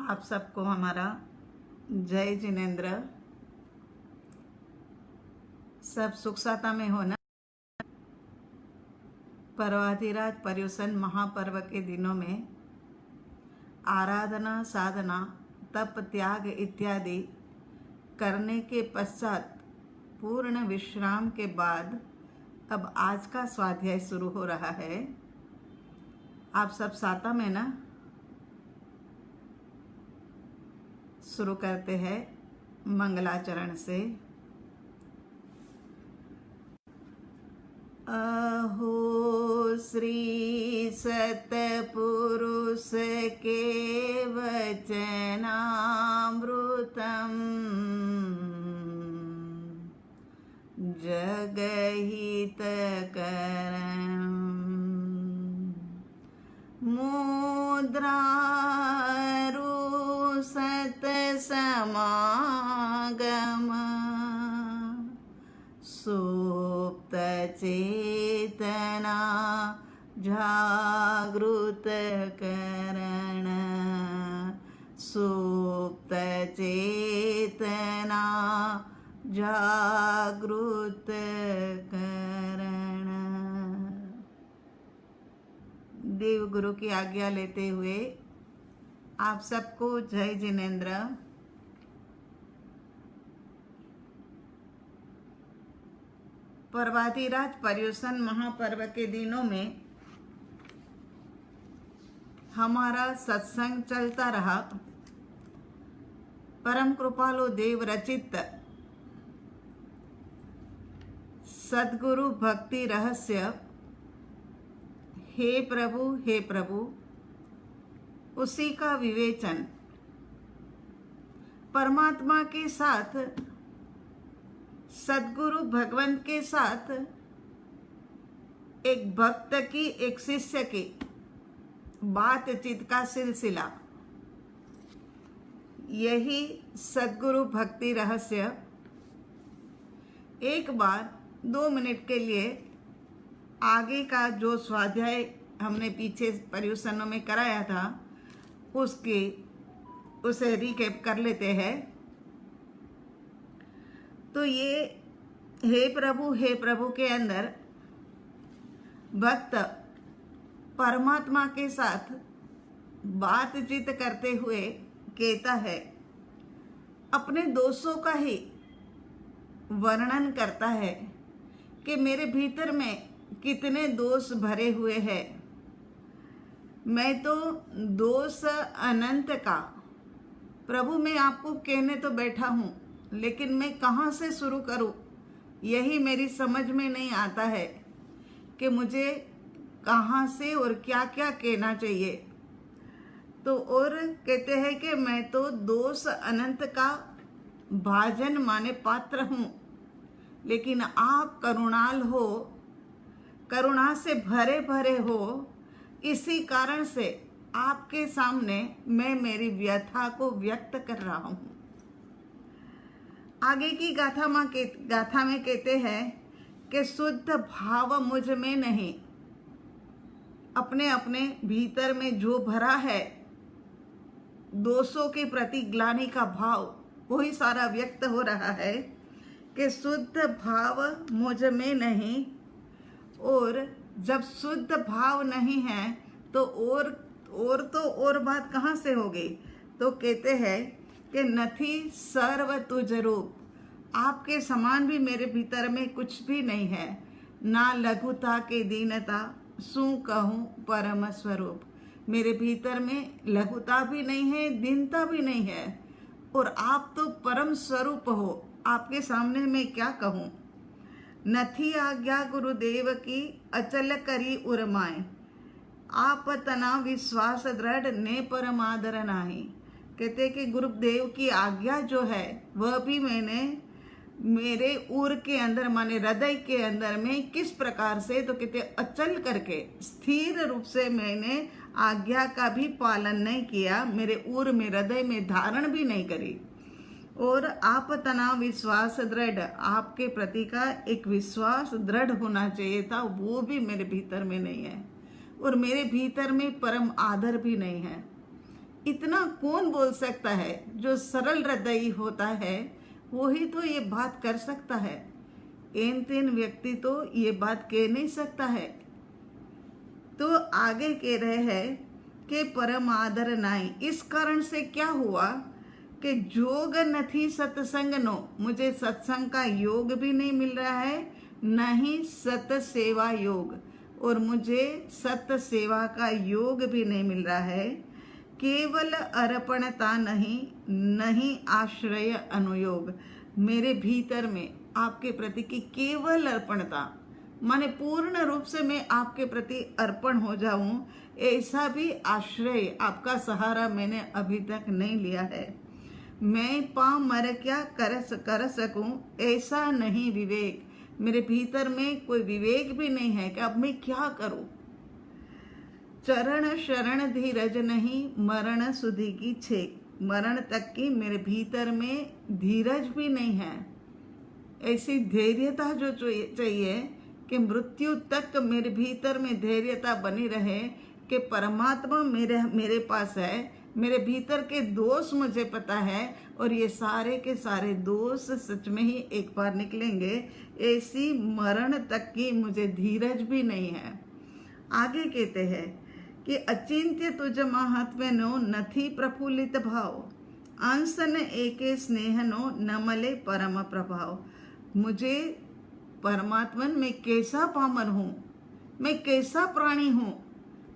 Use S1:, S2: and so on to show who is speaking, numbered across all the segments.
S1: आप सबको हमारा जय जिनेन्द्र। सब सुख साता में हो ना। पर्वाधिराज पर्युषण महापर्व के दिनों में आराधना, साधना, तप, त्याग इत्यादि करने के पश्चात पूर्ण विश्राम के बाद अब आज का स्वाध्याय शुरू हो रहा है। आप सब साता में ना। शुरू करते हैं मंगलाचरण से। अहो श्री सतपुरुष के वचनामृतम् जगहितकरम् मुद्रारू सतसमागम सुप्त चेतना जागृत करण सुप्त चेतना जागृत करण। देव गुरु की आज्ञा लेते हुए आप सबको जय जिनेन्द्र। पर्वाधिराज पर्युषण महापर्व के दिनों में हमारा सत्संग चलता रहा। परम कृपालु देव रचित सद्गुरु भक्ति रहस्य हे प्रभु उसी का विवेचन परमात्मा के साथ, सद्गुरु भगवंत के साथ, एक भक्त की, एक शिष्य की बातचीत का सिलसिला, यही सद्गुरु भक्ति रहस्य। एक बार 2 मिनट के लिए आगे का जो स्वाध्याय हमने पीछे पर्युषणों में कराया था उसे रिकैप कर लेते हैं। तो ये हे प्रभु के अंदर भक्त परमात्मा के साथ बातचीत करते हुए कहता है, अपने दोषों का ही वर्णन करता है कि मेरे भीतर में कितने दोष भरे हुए हैं। मैं तो दोष अनंत का प्रभु, मैं आपको कहने तो बैठा हूँ, लेकिन मैं कहाँ से शुरू करूँ यही मेरी समझ में नहीं आता है कि मुझे कहाँ से और क्या क्या कहना चाहिए। तो और कहते हैं कि मैं तो दोष अनंत का भाजन माने पात्र हूँ, लेकिन आप करुणाल हो, करुणा से भरे भरे हो। इसी कारण से आपके सामने मैं मेरी व्यथा को व्यक्त कर रहा हूँ। आगे की गाथा में कहते हैं कि शुद्ध भाव मुझ में नहीं, अपने अपने भीतर में जो भरा है दोषों के प्रति ग्लानि का भाव, वही सारा व्यक्त हो रहा है कि शुद्ध भाव मुझ में नहीं। और जब शुद्ध भाव नहीं है तो और बात कहाँ से होगी। तो कहते हैं कि नथी सर्व तुझ रूप, आपके समान भी मेरे भीतर में कुछ भी नहीं है। ना लघुता के दीनता सू कहूँ परम स्वरूप, मेरे भीतर में लघुता भी नहीं है, दीनता भी नहीं है, और आप तो परम स्वरूप हो। आपके सामने मैं क्या कहूँ। नथी आज्ञा गुरुदेव की अचल करी उर्माए, आप तना विश्वास दृढ़ ने परमादर नाही। कहते कि गुरुदेव की आज्ञा जो है वह भी मैंने मेरे उर के अंदर माने हृदय के अंदर में किस प्रकार से, तो कहते अचल करके स्थिर रूप से मैंने आज्ञा का भी पालन नहीं किया, मेरे उर में हृदय में धारण भी नहीं करी। और आप तना विश्वास दृढ़, आपके प्रति का एक विश्वास दृढ़ होना चाहिए था, वो भी मेरे भीतर में नहीं है। और मेरे भीतर में परम आदर भी नहीं है। इतना कौन बोल सकता है? जो सरल हृदयी होता है वही तो ये बात कर सकता है। इन तीन व्यक्ति तो ये बात कह नहीं सकता है। तो आगे कह रहे हैं कि परम आदर नाई। इस कारण से क्या हुआ कि जोग नथी सत्संग नो, मुझे सत्संग का योग भी नहीं मिल रहा है, न ही सत सेवा योग, और मुझे सत सेवा का योग भी नहीं मिल रहा है। केवल अर्पणता नहीं, नहीं आश्रय अनुयोग, मेरे भीतर में आपके प्रति की केवल अर्पणता, माने पूर्ण रूप से मैं आपके प्रति अर्पण हो जाऊं, ऐसा भी आश्रय, आपका सहारा मैंने अभी तक नहीं लिया है। मैं पाँव मर क्या कर सकूं, ऐसा नहीं विवेक, मेरे भीतर में कोई विवेक भी नहीं है कि अब मैं क्या करूं। चरण शरण धीरज नहीं, मरण सुधि की छेक, मरण तक की मेरे भीतर में धीरज भी नहीं है। ऐसी धैर्यता जो चाहिए कि मृत्यु तक मेरे भीतर में धैर्यता बनी रहे कि परमात्मा मेरे पास है, मेरे भीतर के दोष मुझे पता है और ये सारे के सारे दोष सच में ही एक बार निकलेंगे, ऐसी मरण तक की मुझे धीरज भी नहीं है। आगे कहते हैं कि अचिंत्य तुझ महात्म्य नो नथी प्रफुल्लित भाव, अंसन एके स्नेह नो नमले परम प्रभाव। मुझे परमात्मन में कैसा पामर हूँ, मैं कैसा प्राणी हूँ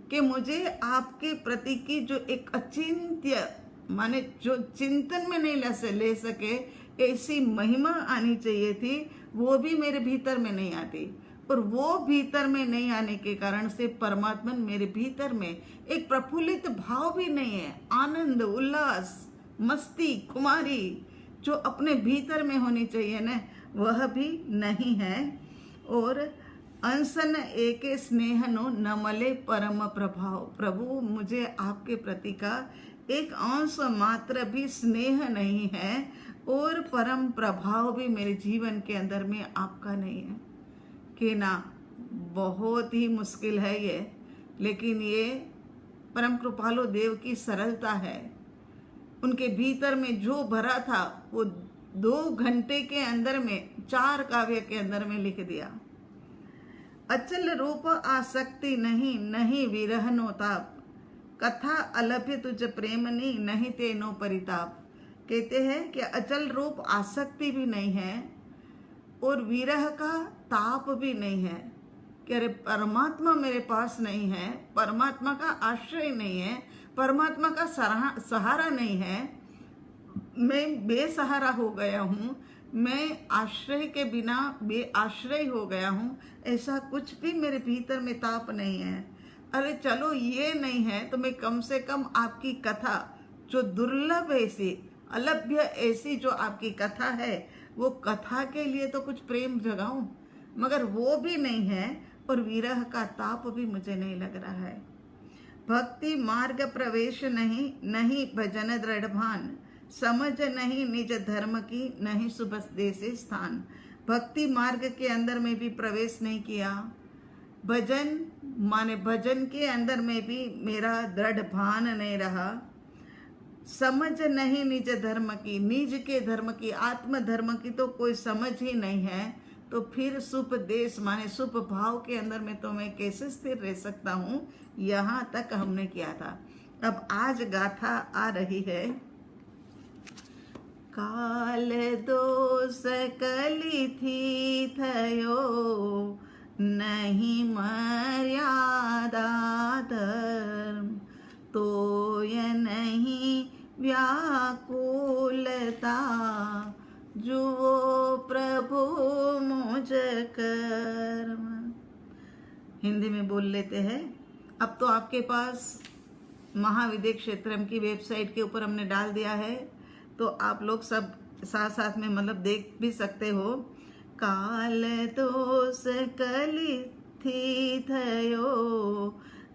S1: कि मुझे आपके प्रति की जो एक अचिंत्य, माने जो चिंतन में नहीं ले सके, ऐसी महिमा आनी चाहिए थी, वो भी मेरे भीतर में नहीं आती। और वो भीतर में नहीं आने के कारण से परमात्मन मेरे भीतर में एक प्रफुल्लित भाव भी नहीं है, आनंद उल्लास मस्ती कुमारी जो अपने भीतर में होनी चाहिए ना, वह भी नहीं है। और अंसन एक स्नेह नो नमले परम प्रभाव, प्रभु मुझे आपके प्रति का एक अंश मात्र भी स्नेह नहीं है और परम प्रभाव भी मेरे जीवन के अंदर में आपका नहीं है। कि ना, बहुत ही मुश्किल है ये, लेकिन ये परम कृपालु देव की सरलता है। उनके भीतर में जो भरा था वो 2 घंटे के अंदर में 4 काव्य के अंदर में लिख दिया। अचल रूप आसक्ति नहीं, नहीं विरह नो ताप, कथा अलभ्य तुझ प्रेम नहीं तेनो परिताप। कहते हैं कि अचल रूप आसक्ति भी नहीं है और विरह का ताप भी नहीं है, कि अरे परमात्मा मेरे पास नहीं है, परमात्मा का आश्रय नहीं है, परमात्मा का सहारा नहीं है, मैं बेसहारा हो गया हूँ, मैं आश्रय के बिना बेआश्रय हो गया हूँ, ऐसा कुछ भी मेरे भीतर में ताप नहीं है। अरे चलो ये नहीं है तो मैं कम से कम आपकी कथा, जो दुर्लभ ऐसी अलभ्य ऐसी जो आपकी कथा है, वो कथा के लिए तो कुछ प्रेम जगाऊं, मगर वो भी नहीं है और विरह का ताप भी मुझे नहीं लग रहा है। भक्ति मार्ग प्रवेश नहीं, नहीं भजन दृढ़ भान, समझ नहीं निज धर्म की, नहीं सुबह देसे स्थान। भक्ति मार्ग के अंदर में भी प्रवेश नहीं किया, भजन माने भजन के अंदर में भी मेरा दृढ़ भान नहीं रहा, समझ नहीं निज धर्म की, निज के धर्म की, आत्म धर्म की तो कोई समझ ही नहीं है, तो फिर सुप देश माने सुप भाव के अंदर में तो मैं कैसे स्थिर रह सकता हूँ। यहाँ तक हमने किया था। अब आज गाथा आ रही है। काल दोष कली थी थयो, नहीं मर्यादा धर्म, तो ये नहीं व्याकुलता, जुओ प्रभु मुझ कर्म। हिंदी में बोल लेते हैं। अब तो आपके पास महाविद्य क्षेत्रम की वेबसाइट के ऊपर हमने डाल दिया है, तो आप लोग सब साथ साथ में मतलब देख भी सकते हो। काल दोष कली थी थयो,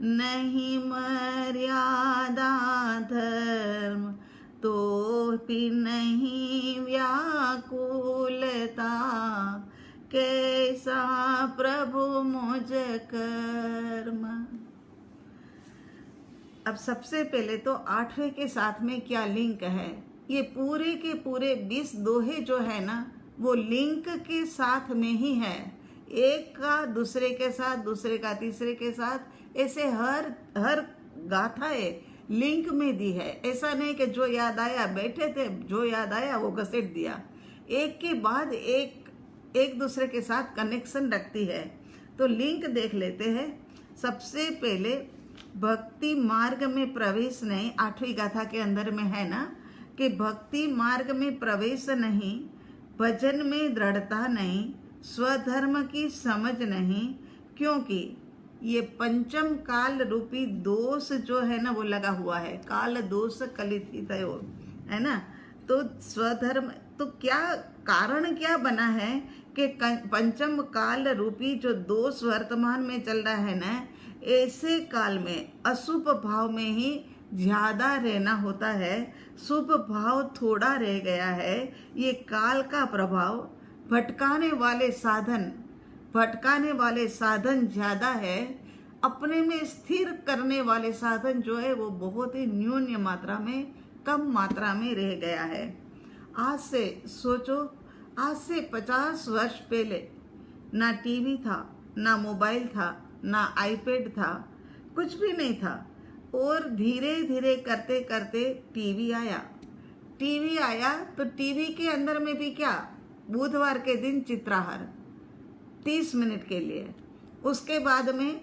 S1: नहीं मर्यादा धर्म, तो भी नहीं व्याकुलता, कैसा प्रभु मुझ कर्म। अब सबसे पहले तो 8वें के साथ में क्या लिंक है, ये पूरे के पूरे 20 दोहे जो है ना वो लिंक के साथ में ही है। एक का दूसरे के साथ, दूसरे का तीसरे के साथ, ऐसे हर गाथाएं लिंक में दी है। ऐसा नहीं कि जो याद आया बैठे थे, जो याद आया वो घसीट दिया। एक के बाद एक दूसरे के साथ कनेक्शन रखती है। तो लिंक देख लेते हैं। सबसे पहले भक्ति मार्ग में प्रवेश नहीं, 8वीं गाथा के अंदर में है ना कि भक्ति मार्ग में प्रवेश नहीं, भजन में दृढ़ता नहीं, स्वधर्म की समझ नहीं, क्योंकि ये पंचम काल रूपी दोष जो है ना वो लगा हुआ है। काल दोष कलित है ना। तो स्वधर्म, तो क्या कारण क्या बना है कि पंचम काल रूपी जो दोष वर्तमान में चल रहा है ना, ऐसे काल में अशुभ भाव में ही ज्यादा रहना होता है, शुभ भाव थोड़ा रह गया है। ये काल का प्रभाव, भटकाने वाले साधन ज्यादा है, अपने में स्थिर करने वाले साधन जो है वो बहुत ही न्यून मात्रा में, कम मात्रा में रह गया है। आज से सोचो, आज से 50 वर्ष पहले ना टीवी था, ना मोबाइल था, ना आईपैड था, कुछ भी नहीं था। और धीरे धीरे करते करते टीवी आया तो टीवी के अंदर में भी क्या, बुधवार के दिन चित्रहार 30 मिनट के लिए, उसके बाद में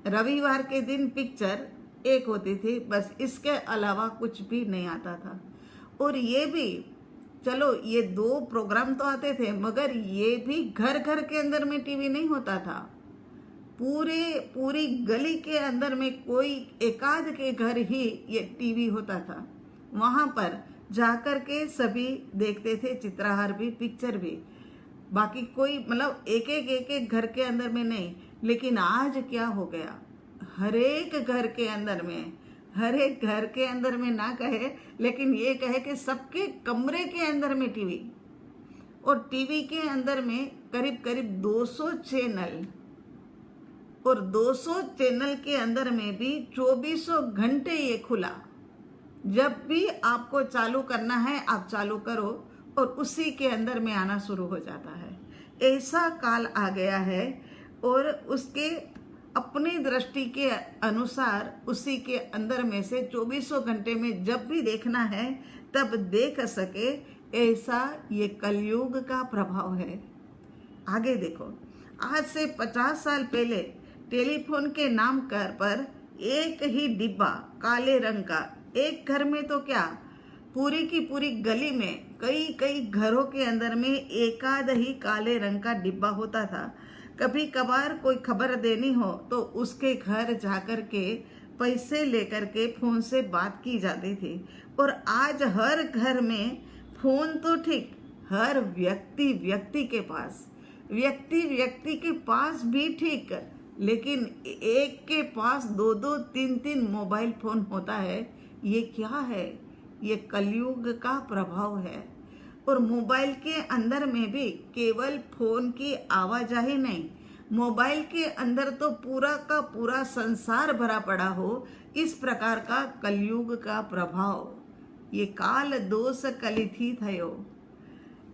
S1: रविवार के दिन पिक्चर एक होती थी, बस इसके अलावा कुछ भी नहीं आता था। और ये भी चलो, ये 2 प्रोग्राम तो आते थे, मगर ये भी घर घर के अंदर में टीवी नहीं होता था। पूरी गली के अंदर में कोई एकाध के घर ही ये टीवी होता था। वहां पर जाकर के सभी देखते थे, चित्रहार भी, पिक्चर भी। बाकी कोई मतलब एक घर के अंदर में नहीं। लेकिन आज क्या हो गया, हर एक घर के अंदर में ना कहे, लेकिन ये कहे कि सबके कमरे के अंदर में टीवी, और टीवी के अंदर में करीब करीब 200 चैनल, और 200 चैनल के अंदर में भी 24 घंटे ये खुला। जब भी आपको चालू करना है आप चालू करो और उसी के अंदर में आना शुरू हो जाता है। ऐसा काल आ गया है। और उसके अपनी दृष्टि के अनुसार उसी के अंदर में से 24 घंटे में जब भी देखना है तब देख सके, ऐसा ये कलयुग का प्रभाव है। आगे देखो, आज से 50 साल पहले टेलीफोन के नाम पर एक ही डिब्बा काले रंग का, एक घर में तो क्या, पूरी की पूरी गली में कई घरों के अंदर में एकाध ही काले रंग का डिब्बा होता था। कभी कभार कोई खबर देनी हो तो उसके घर जाकर के पैसे लेकर के फोन से बात की जाती थी। और आज हर घर में फोन तो ठीक, हर व्यक्ति के पास भी ठीक, लेकिन एक के पास 2-2, 3-3 मोबाइल फोन होता है। ये क्या है? ये कलयुग का प्रभाव है। और मोबाइल के अंदर में भी केवल फोन की आवाजाही नहीं, मोबाइल के अंदर तो पूरा का पूरा संसार भरा पड़ा हो, इस प्रकार का कलयुग का प्रभाव। ये काल दोष कलिथी थयो,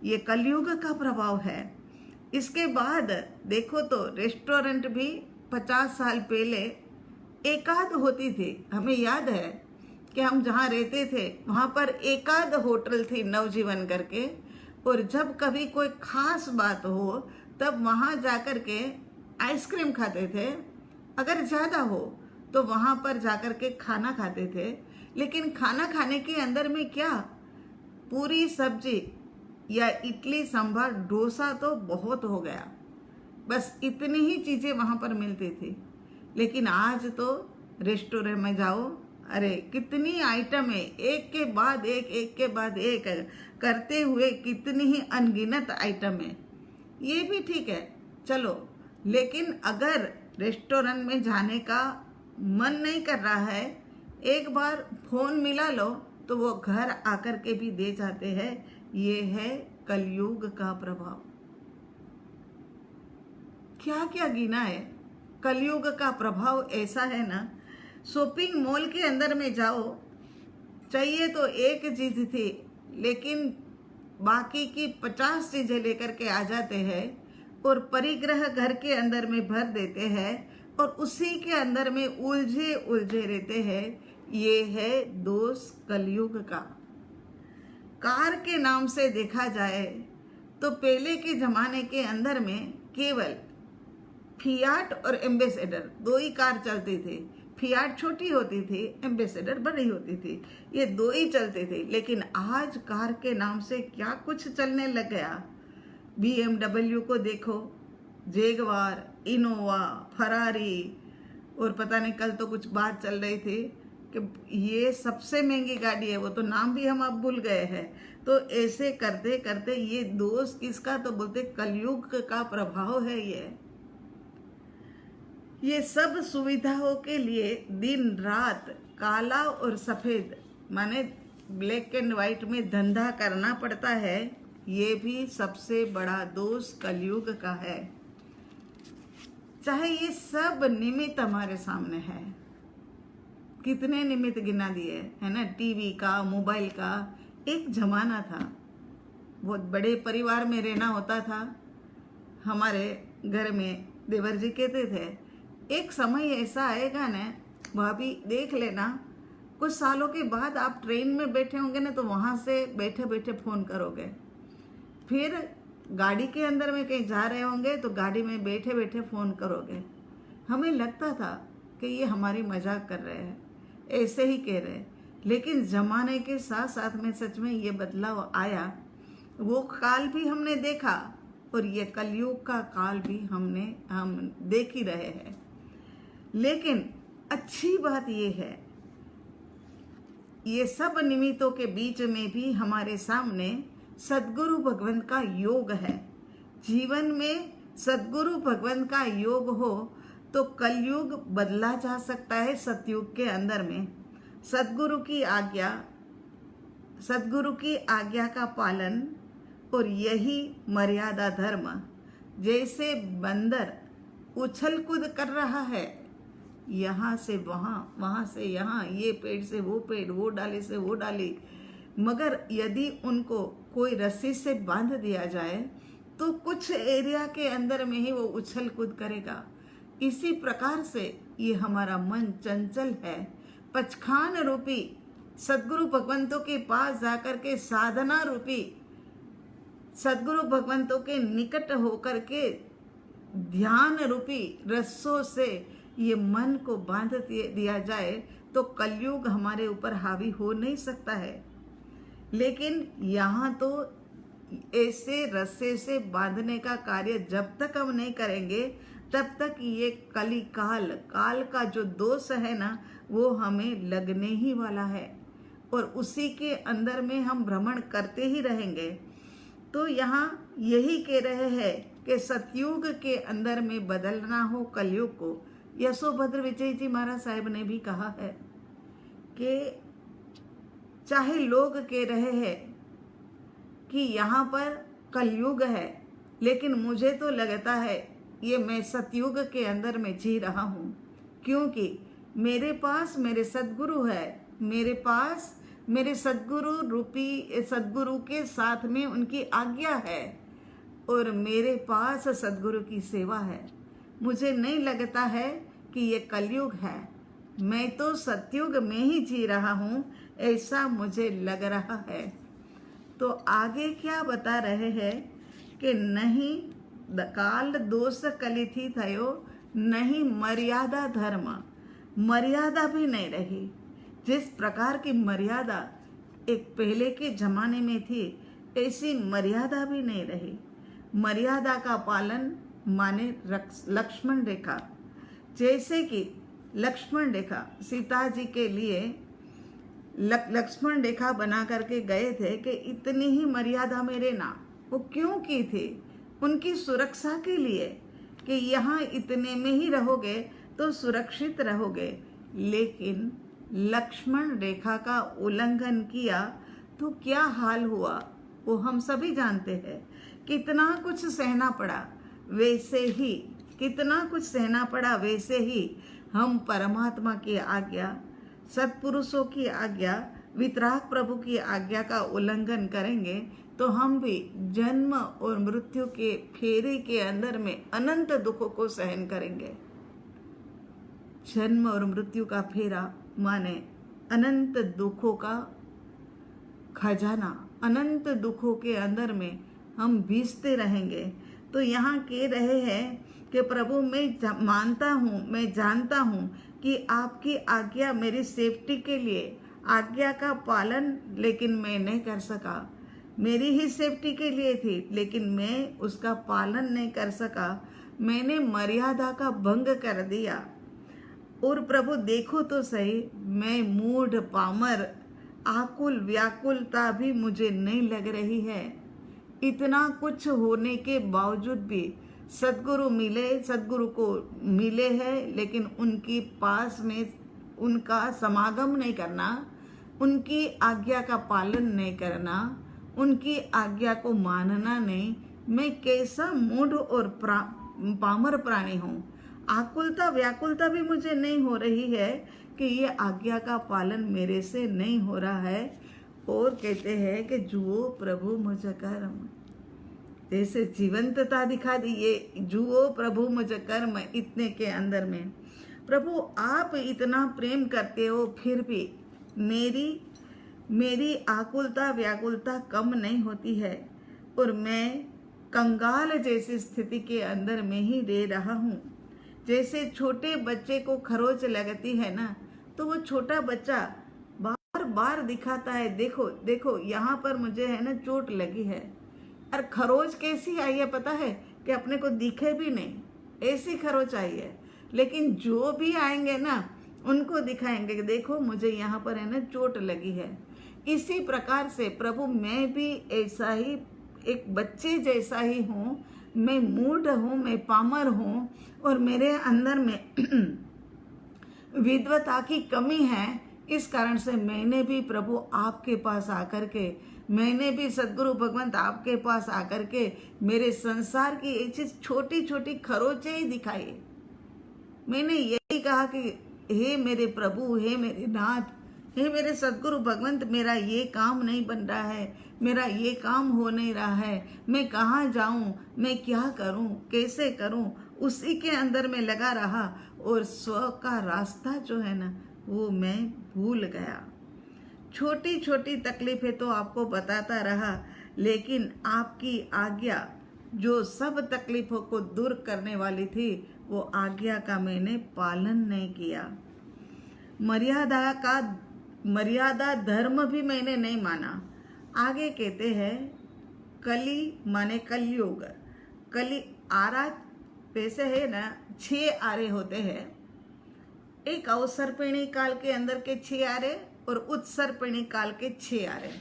S1: ये कलयुग का प्रभाव है। इसके बाद देखो तो रेस्टोरेंट भी 50 साल पहले एकाध होती थी। हमें याद है कि हम जहाँ रहते थे वहाँ पर एकाध होटल थी, नवजीवन करके। और जब कभी कोई खास बात हो तब वहाँ जाकर के आइसक्रीम खाते थे, अगर ज़्यादा हो तो वहाँ पर जाकर के खाना खाते थे। लेकिन खाना खाने के अंदर में क्या, पूरी सब्जी या इडली सांभर डोसा तो बहुत हो गया, बस इतनी ही चीज़ें वहाँ पर मिलती थी। लेकिन आज तो रेस्टोरेंट में जाओ, अरे कितनी आइटम है, एक के बाद एक करते हुए कितनी ही अनगिनत आइटम है। ये भी ठीक है चलो, लेकिन अगर रेस्टोरेंट में जाने का मन नहीं कर रहा है, एक बार फोन मिला लो तो वो घर आकर के भी दे जाते हैं। ये है कलयुग का प्रभाव। क्या क्या गिना है, कलयुग का प्रभाव ऐसा है ना। शॉपिंग मॉल के अंदर में जाओ, चाहिए तो एक चीज थी लेकिन बाकी की 50 चीजें लेकर के आ जाते हैं और परिग्रह घर के अंदर में भर देते हैं और उसी के अंदर में उलझे उलझे रहते हैं। ये है दोष कलयुग का। कार के नाम से देखा जाए तो पहले के जमाने के अंदर में केवल फियाट और एम्बेसडर 2 ही कार चलती थी। फियाट छोटी होती थी, एम्बेसडर बड़ी होती थी, ये 2 ही चलते थे। लेकिन आज कार के नाम से क्या कुछ चलने लग गया। BMW को देखो, जैगवार, इनोवा, फरारी, और पता नहीं कल तो कुछ बात चल रही थी कि ये सबसे महंगी गाड़ी है, वो तो नाम भी हम अब भूल गए हैं। तो ऐसे करते करते ये दोष किसका, तो बोलते कलयुग का प्रभाव है। ये सब सुविधाओं के लिए दिन रात काला और सफेद माने ब्लैक एंड व्हाइट में धंधा करना पड़ता है। ये भी सबसे बड़ा दोष कलयुग का है। चाहे ये सब निमित्त हमारे सामने है, कितने निमित्त गिना दिए है ना। टीवी का, मोबाइल का। एक जमाना था, बहुत बड़े परिवार में रहना होता था। हमारे घर में देवर जी कहते थे, एक समय ऐसा आएगा ना भाभी, देख लेना, कुछ सालों के बाद आप ट्रेन में बैठे होंगे ना तो वहाँ से बैठे बैठे फ़ोन करोगे, फिर गाड़ी के अंदर में कहीं जा रहे होंगे तो गाड़ी में बैठे बैठे फ़ोन करोगे। हमें लगता था कि ये हमारी मजाक कर रहे हैं, ऐसे ही कह रहे हैं। लेकिन ज़माने के साथ साथ में सच में ये बदलाव आया। वो काल भी हमने देखा और ये कलयुग का काल भी हम देख ही रहे हैं। लेकिन अच्छी बात ये है, ये सब निमित्तों के बीच में भी हमारे सामने सद्गुरु भगवंत का योग है। जीवन में सद्गुरु भगवंत का योग हो तो कलयुग बदला जा सकता है। सतयुग के अंदर में सद्गुरु की आज्ञा का पालन और यही मर्यादा धर्म। जैसे बंदर उछल कूद कर रहा है, यहाँ से वहाँ, वहाँ से यहाँ, ये पेड़ से वो पेड़, वो डाली से वो डाली, मगर यदि उनको कोई रस्सी से बांध दिया जाए तो कुछ एरिया के अंदर में ही वो उछल कूद करेगा। इसी प्रकार से ये हमारा मन चंचल है। पचखान रूपी सद्गुरु भगवंतों के पास जाकर के साधना रूपी सद्गुरु भगवंतों के निकट होकर के ध्यान रूपी रस्सों से ये मन को बांध दिया जाए तो कलयुग हमारे ऊपर हावी हो नहीं सकता है। लेकिन यहाँ तो ऐसे रस्से से बांधने का कार्य जब तक हम नहीं करेंगे तब तक ये कली काल का जो दोष है ना वो हमें लगने ही वाला है और उसी के अंदर में हम भ्रमण करते ही रहेंगे। तो यहाँ यही कह रहे हैं कि सतयुग के अंदर में बदलना हो कलयुग को। यशोभद्र विजय जी महाराज साहब ने भी कहा है कि चाहे लोग कह रहे हैं कि यहाँ पर कलयुग है, लेकिन मुझे तो लगता है ये मैं सतयुग के अंदर में जी रहा हूँ, क्योंकि मेरे पास मेरे सद्गुरु है, मेरे पास मेरे सद्गुरु के साथ में उनकी आज्ञा है और मेरे पास सद्गुरु की सेवा है। मुझे नहीं लगता है कि ये कलयुग है, मैं तो सतयुग में ही जी रहा हूँ, ऐसा मुझे लग रहा है। तो आगे क्या बता रहे हैं कि नहीं काल दोष कलिथी थयो, नहीं मर्यादा धर्म, मर्यादा भी नहीं रही। जिस प्रकार की मर्यादा एक पहले के जमाने में थी ऐसी मर्यादा भी नहीं रही। मर्यादा का पालन माने लक्ष्मण रेखा, जैसे कि लक्ष्मण रेखा सीता जी के लिए लक्ष्मण रेखा बना करके गए थे कि इतनी ही मर्यादा में रहना। वो क्यों की थी? उनकी सुरक्षा के लिए कि यहाँ इतने में ही रहोगे तो सुरक्षित रहोगे। लेकिन लक्ष्मण रेखा का उल्लंघन किया तो क्या हाल हुआ वो हम सभी जानते हैं। कितना कुछ सहना पड़ा, वैसे ही हम परमात्मा की आज्ञा, सत्पुरुषों की आज्ञा, वितराग प्रभु की आज्ञा का उल्लंघन करेंगे तो हम भी जन्म और मृत्यु के फेरे के अंदर में अनंत दुखों को सहन करेंगे। जन्म और मृत्यु का फेरा माने अनंत दुखों का खजाना, अनंत दुखों के अंदर में हम भीजते रहेंगे। तो यहाँ कह रहे हैं कि प्रभु मैं मानता हूँ, मैं जानता हूँ कि आपकी आज्ञा मेरी सेफ्टी के लिए, आज्ञा का पालन लेकिन मैं नहीं कर सका, मेरी ही सेफ्टी के लिए थी लेकिन मैं उसका पालन नहीं कर सका, मैंने मर्यादा का भंग कर दिया। और प्रभु देखो तो सही, मैं मूढ़ पामर, आकुल व्याकुलता भी मुझे नहीं लग रही है। इतना कुछ होने के बावजूद भी सद्गुरु को मिले हैं, लेकिन उनकी पास में उनका समागम नहीं करना, उनकी आज्ञा का पालन नहीं करना, उनकी आज्ञा को मानना नहीं, मैं कैसा मूढ़ और पामर प्राणी हूँ। आकुलता व्याकुलता भी मुझे नहीं हो रही है कि ये आज्ञा का पालन मेरे से नहीं हो रहा है। और कहते हैं कि जुओ प्रभु मुझ कर्म, जैसे जीवंतता दिखा दी, ये जुओ प्रभु मुझ कर्म इतने के अंदर में। प्रभु आप इतना प्रेम करते हो, फिर भी मेरी आकुलता व्याकुलता कम नहीं होती है और मैं कंगाल जैसी स्थिति के अंदर में ही रह रहा हूँ। जैसे छोटे बच्चे को खरोच लगती है ना, तो वो छोटा बच्चा बार बार दिखाता है, देखो देखो यहाँ पर मुझे है ना चोट लगी है। और खरोच कैसी आई है पता है कि अपने को दिखे भी नहीं, ऐसी खरोच आई है। लेकिन जो भी आएंगे ना उनको दिखाएंगे कि देखो मुझे यहाँ पर है ना चोट लगी है। इसी प्रकार से प्रभु मैं भी ऐसा ही एक बच्चे जैसा ही हूँ, मैं मूढ़ हूँ, मैं पामर हूँ और मेरे अंदर में विद्वता की कमी है। इस कारण से मैंने भी प्रभु आपके पास आकर के, मैंने भी सद्गुरु भगवंत आपके पास आकर के मेरे संसार की एक चीज छोटी छोटी खरोचे ही दिखाई। मैंने यही कहा कि हे मेरे प्रभु, हे मेरे नाथ, हे मेरे सद्गुरु भगवंत, मेरा ये काम नहीं बन रहा है, मेरा ये काम हो नहीं रहा है, मैं कहाँ जाऊँ, मैं क्या करूँ, कैसे करूँ, उसी के अंदर में लगा रहा और स्व का रास्ता जो है ना वो मैं भूल गया। छोटी छोटी तकलीफें तो आपको बताता रहा, लेकिन आपकी आज्ञा जो सब तकलीफों को दूर करने वाली थी, वो आज्ञा का मैंने पालन नहीं किया। मर्यादा धर्म भी मैंने नहीं माना। आगे कहते हैं कली माने कलयुग, कली आरा वैसे है ना 6 आरे होते हैं। एक अवसर्पिणी काल के अंदर के 6 आरे और उत्सर्पिणी काल के 6 आरे,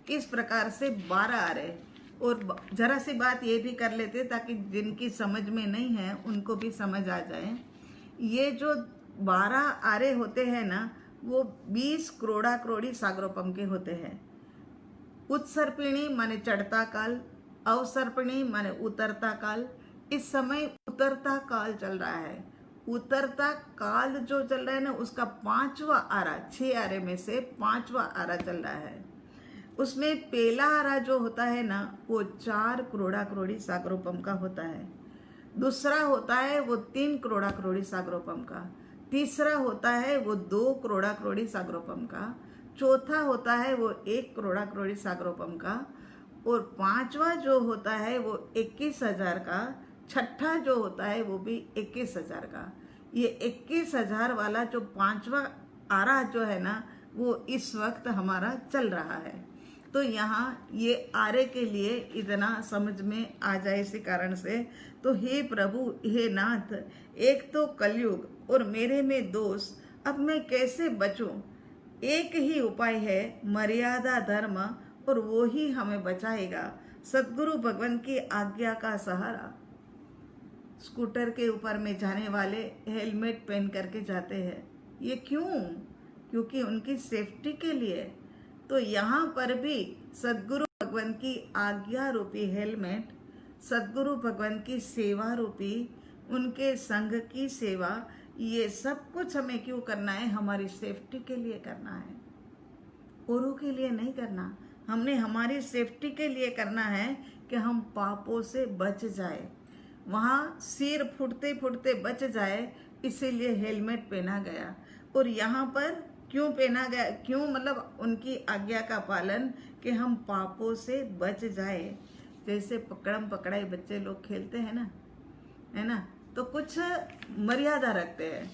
S1: इस प्रकार से 12 आरे। और जरा सी बात ये भी कर लेते ताकि जिनकी समझ में नहीं है उनको भी समझ आ जाए। ये जो 12 आरे होते हैं ना वो 20 करोड़ा करोड़ी सागरोपम के होते हैं। उत्सर्पिणी माने चढ़ता काल, अवसर्पिणी माने उतरता काल। इस समय उतरता काल चल रहा है। उतरता काल जो चल रहा है ना उसका 5वां आरा, 6 आरे में से 5वां आरा चल रहा है। उसमें पहला आरा जो होता है ना वो 4 करोड़ा करोड़ी सागरोपम का होता है। दूसरा होता है वो 3 करोड़ा करोड़ी सागरोपम का। तीसरा होता है वो 2 करोड़ा करोड़ी सागरोपम का। चौथा होता है वो 1 करोड़ा करोड़ी सागरोपम का। और 5वां जो होता है वो 21,000 का। छठा जो होता है वो भी 21,000 का। ये 21,000 वाला जो 5वां आरा जो है ना वो इस वक्त हमारा चल रहा है। तो यहाँ ये आरे के लिए इतना समझ में आ जाए इसी कारण से। तो हे प्रभु, हे नाथ, एक तो कलयुग और मेरे में दोष, अब मैं कैसे बचूं? एक ही उपाय है, मर्यादा धर्म, और वो ही हमें बचाएगा। सद्गुरु भगवान की आज्ञा का सहारा। स्कूटर के ऊपर में जाने वाले हेलमेट पहन करके जाते हैं, ये क्यों? क्योंकि उनकी सेफ्टी के लिए। तो यहाँ पर भी सद्गुरु भगवान की आज्ञा रूपी हेलमेट, सद्गुरु भगवान की सेवा रूपी, उनके संघ की सेवा, ये सब कुछ हमें क्यों करना है? हमारी सेफ्टी के लिए करना है, औरों के लिए नहीं करना। हमने हमारी सेफ्टी के लिए करना है कि हम पापों से बच जाए, वहाँ सिर फुटते फुटते बच जाए, इसीलिए हेलमेट पहना गया। और यहाँ पर क्यों पहना गया? क्यों? मतलब उनकी आज्ञा का पालन, कि हम पापों से बच जाए। जैसे पकड़म पकड़ाई बच्चे लोग खेलते हैं ना, है ना, तो कुछ मर्यादा रखते हैं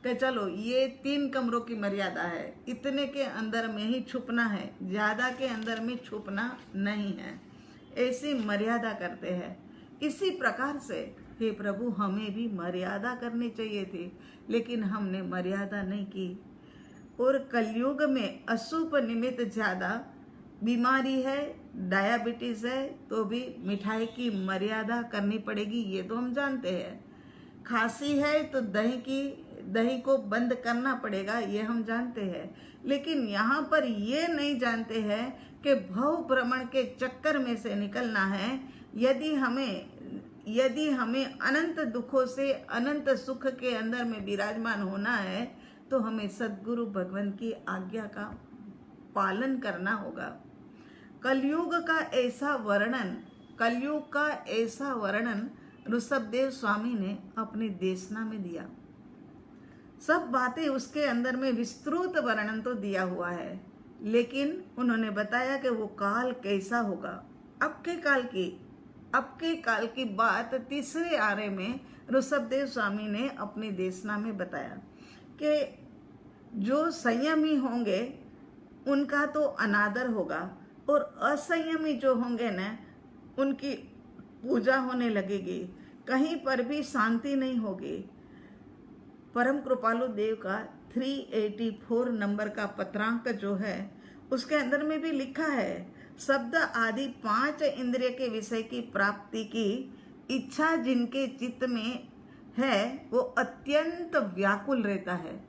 S1: कि चलो ये 3 कमरों की मर्यादा है, इतने के अंदर में ही छुपना है, ज़्यादा के अंदर में छुपना नहीं है, ऐसी मर्यादा करते हैं। इसी प्रकार से हे प्रभु, हमें भी मर्यादा करनी चाहिए थी, लेकिन हमने मर्यादा नहीं की। और कलयुग में अशुभ निमित्त ज़्यादा बीमारी है, डायबिटीज़ है, तो भी मिठाई की मर्यादा करनी पड़ेगी, ये तो हम जानते हैं। खांसी है तो दही को बंद करना पड़ेगा, ये हम जानते हैं। लेकिन यहाँ पर ये नहीं जानते हैं कि भव भ्रमण के चक्कर में से निकलना है। यदि हमें अनंत दुखों से अनंत सुख के अंदर में विराजमान होना है, तो हमें सद्गुरु भगवान की आज्ञा का पालन करना होगा। कलयुग का ऐसा वर्णन ऋषभदेव स्वामी ने अपनी देशना में दिया। सब बातें उसके अंदर में विस्तृत वर्णन तो दिया हुआ है, लेकिन उन्होंने बताया कि वो काल कैसा होगा। अब के काल की बात तीसरे आरे में ऋषभदेव स्वामी ने अपनी देशना में बताया कि जो संयमी होंगे उनका तो अनादर होगा, और असंयमी जो होंगे ना, उनकी पूजा होने लगेगी, कहीं पर भी शांति नहीं होगी। परम कृपालु देव का 384 नंबर का पत्रांक जो है, उसके अंदर में भी लिखा है, शब्द आदि 5 इंद्रिय के विषय की प्राप्ति की इच्छा जिनके चित्त में है, वो अत्यंत व्याकुल रहता है।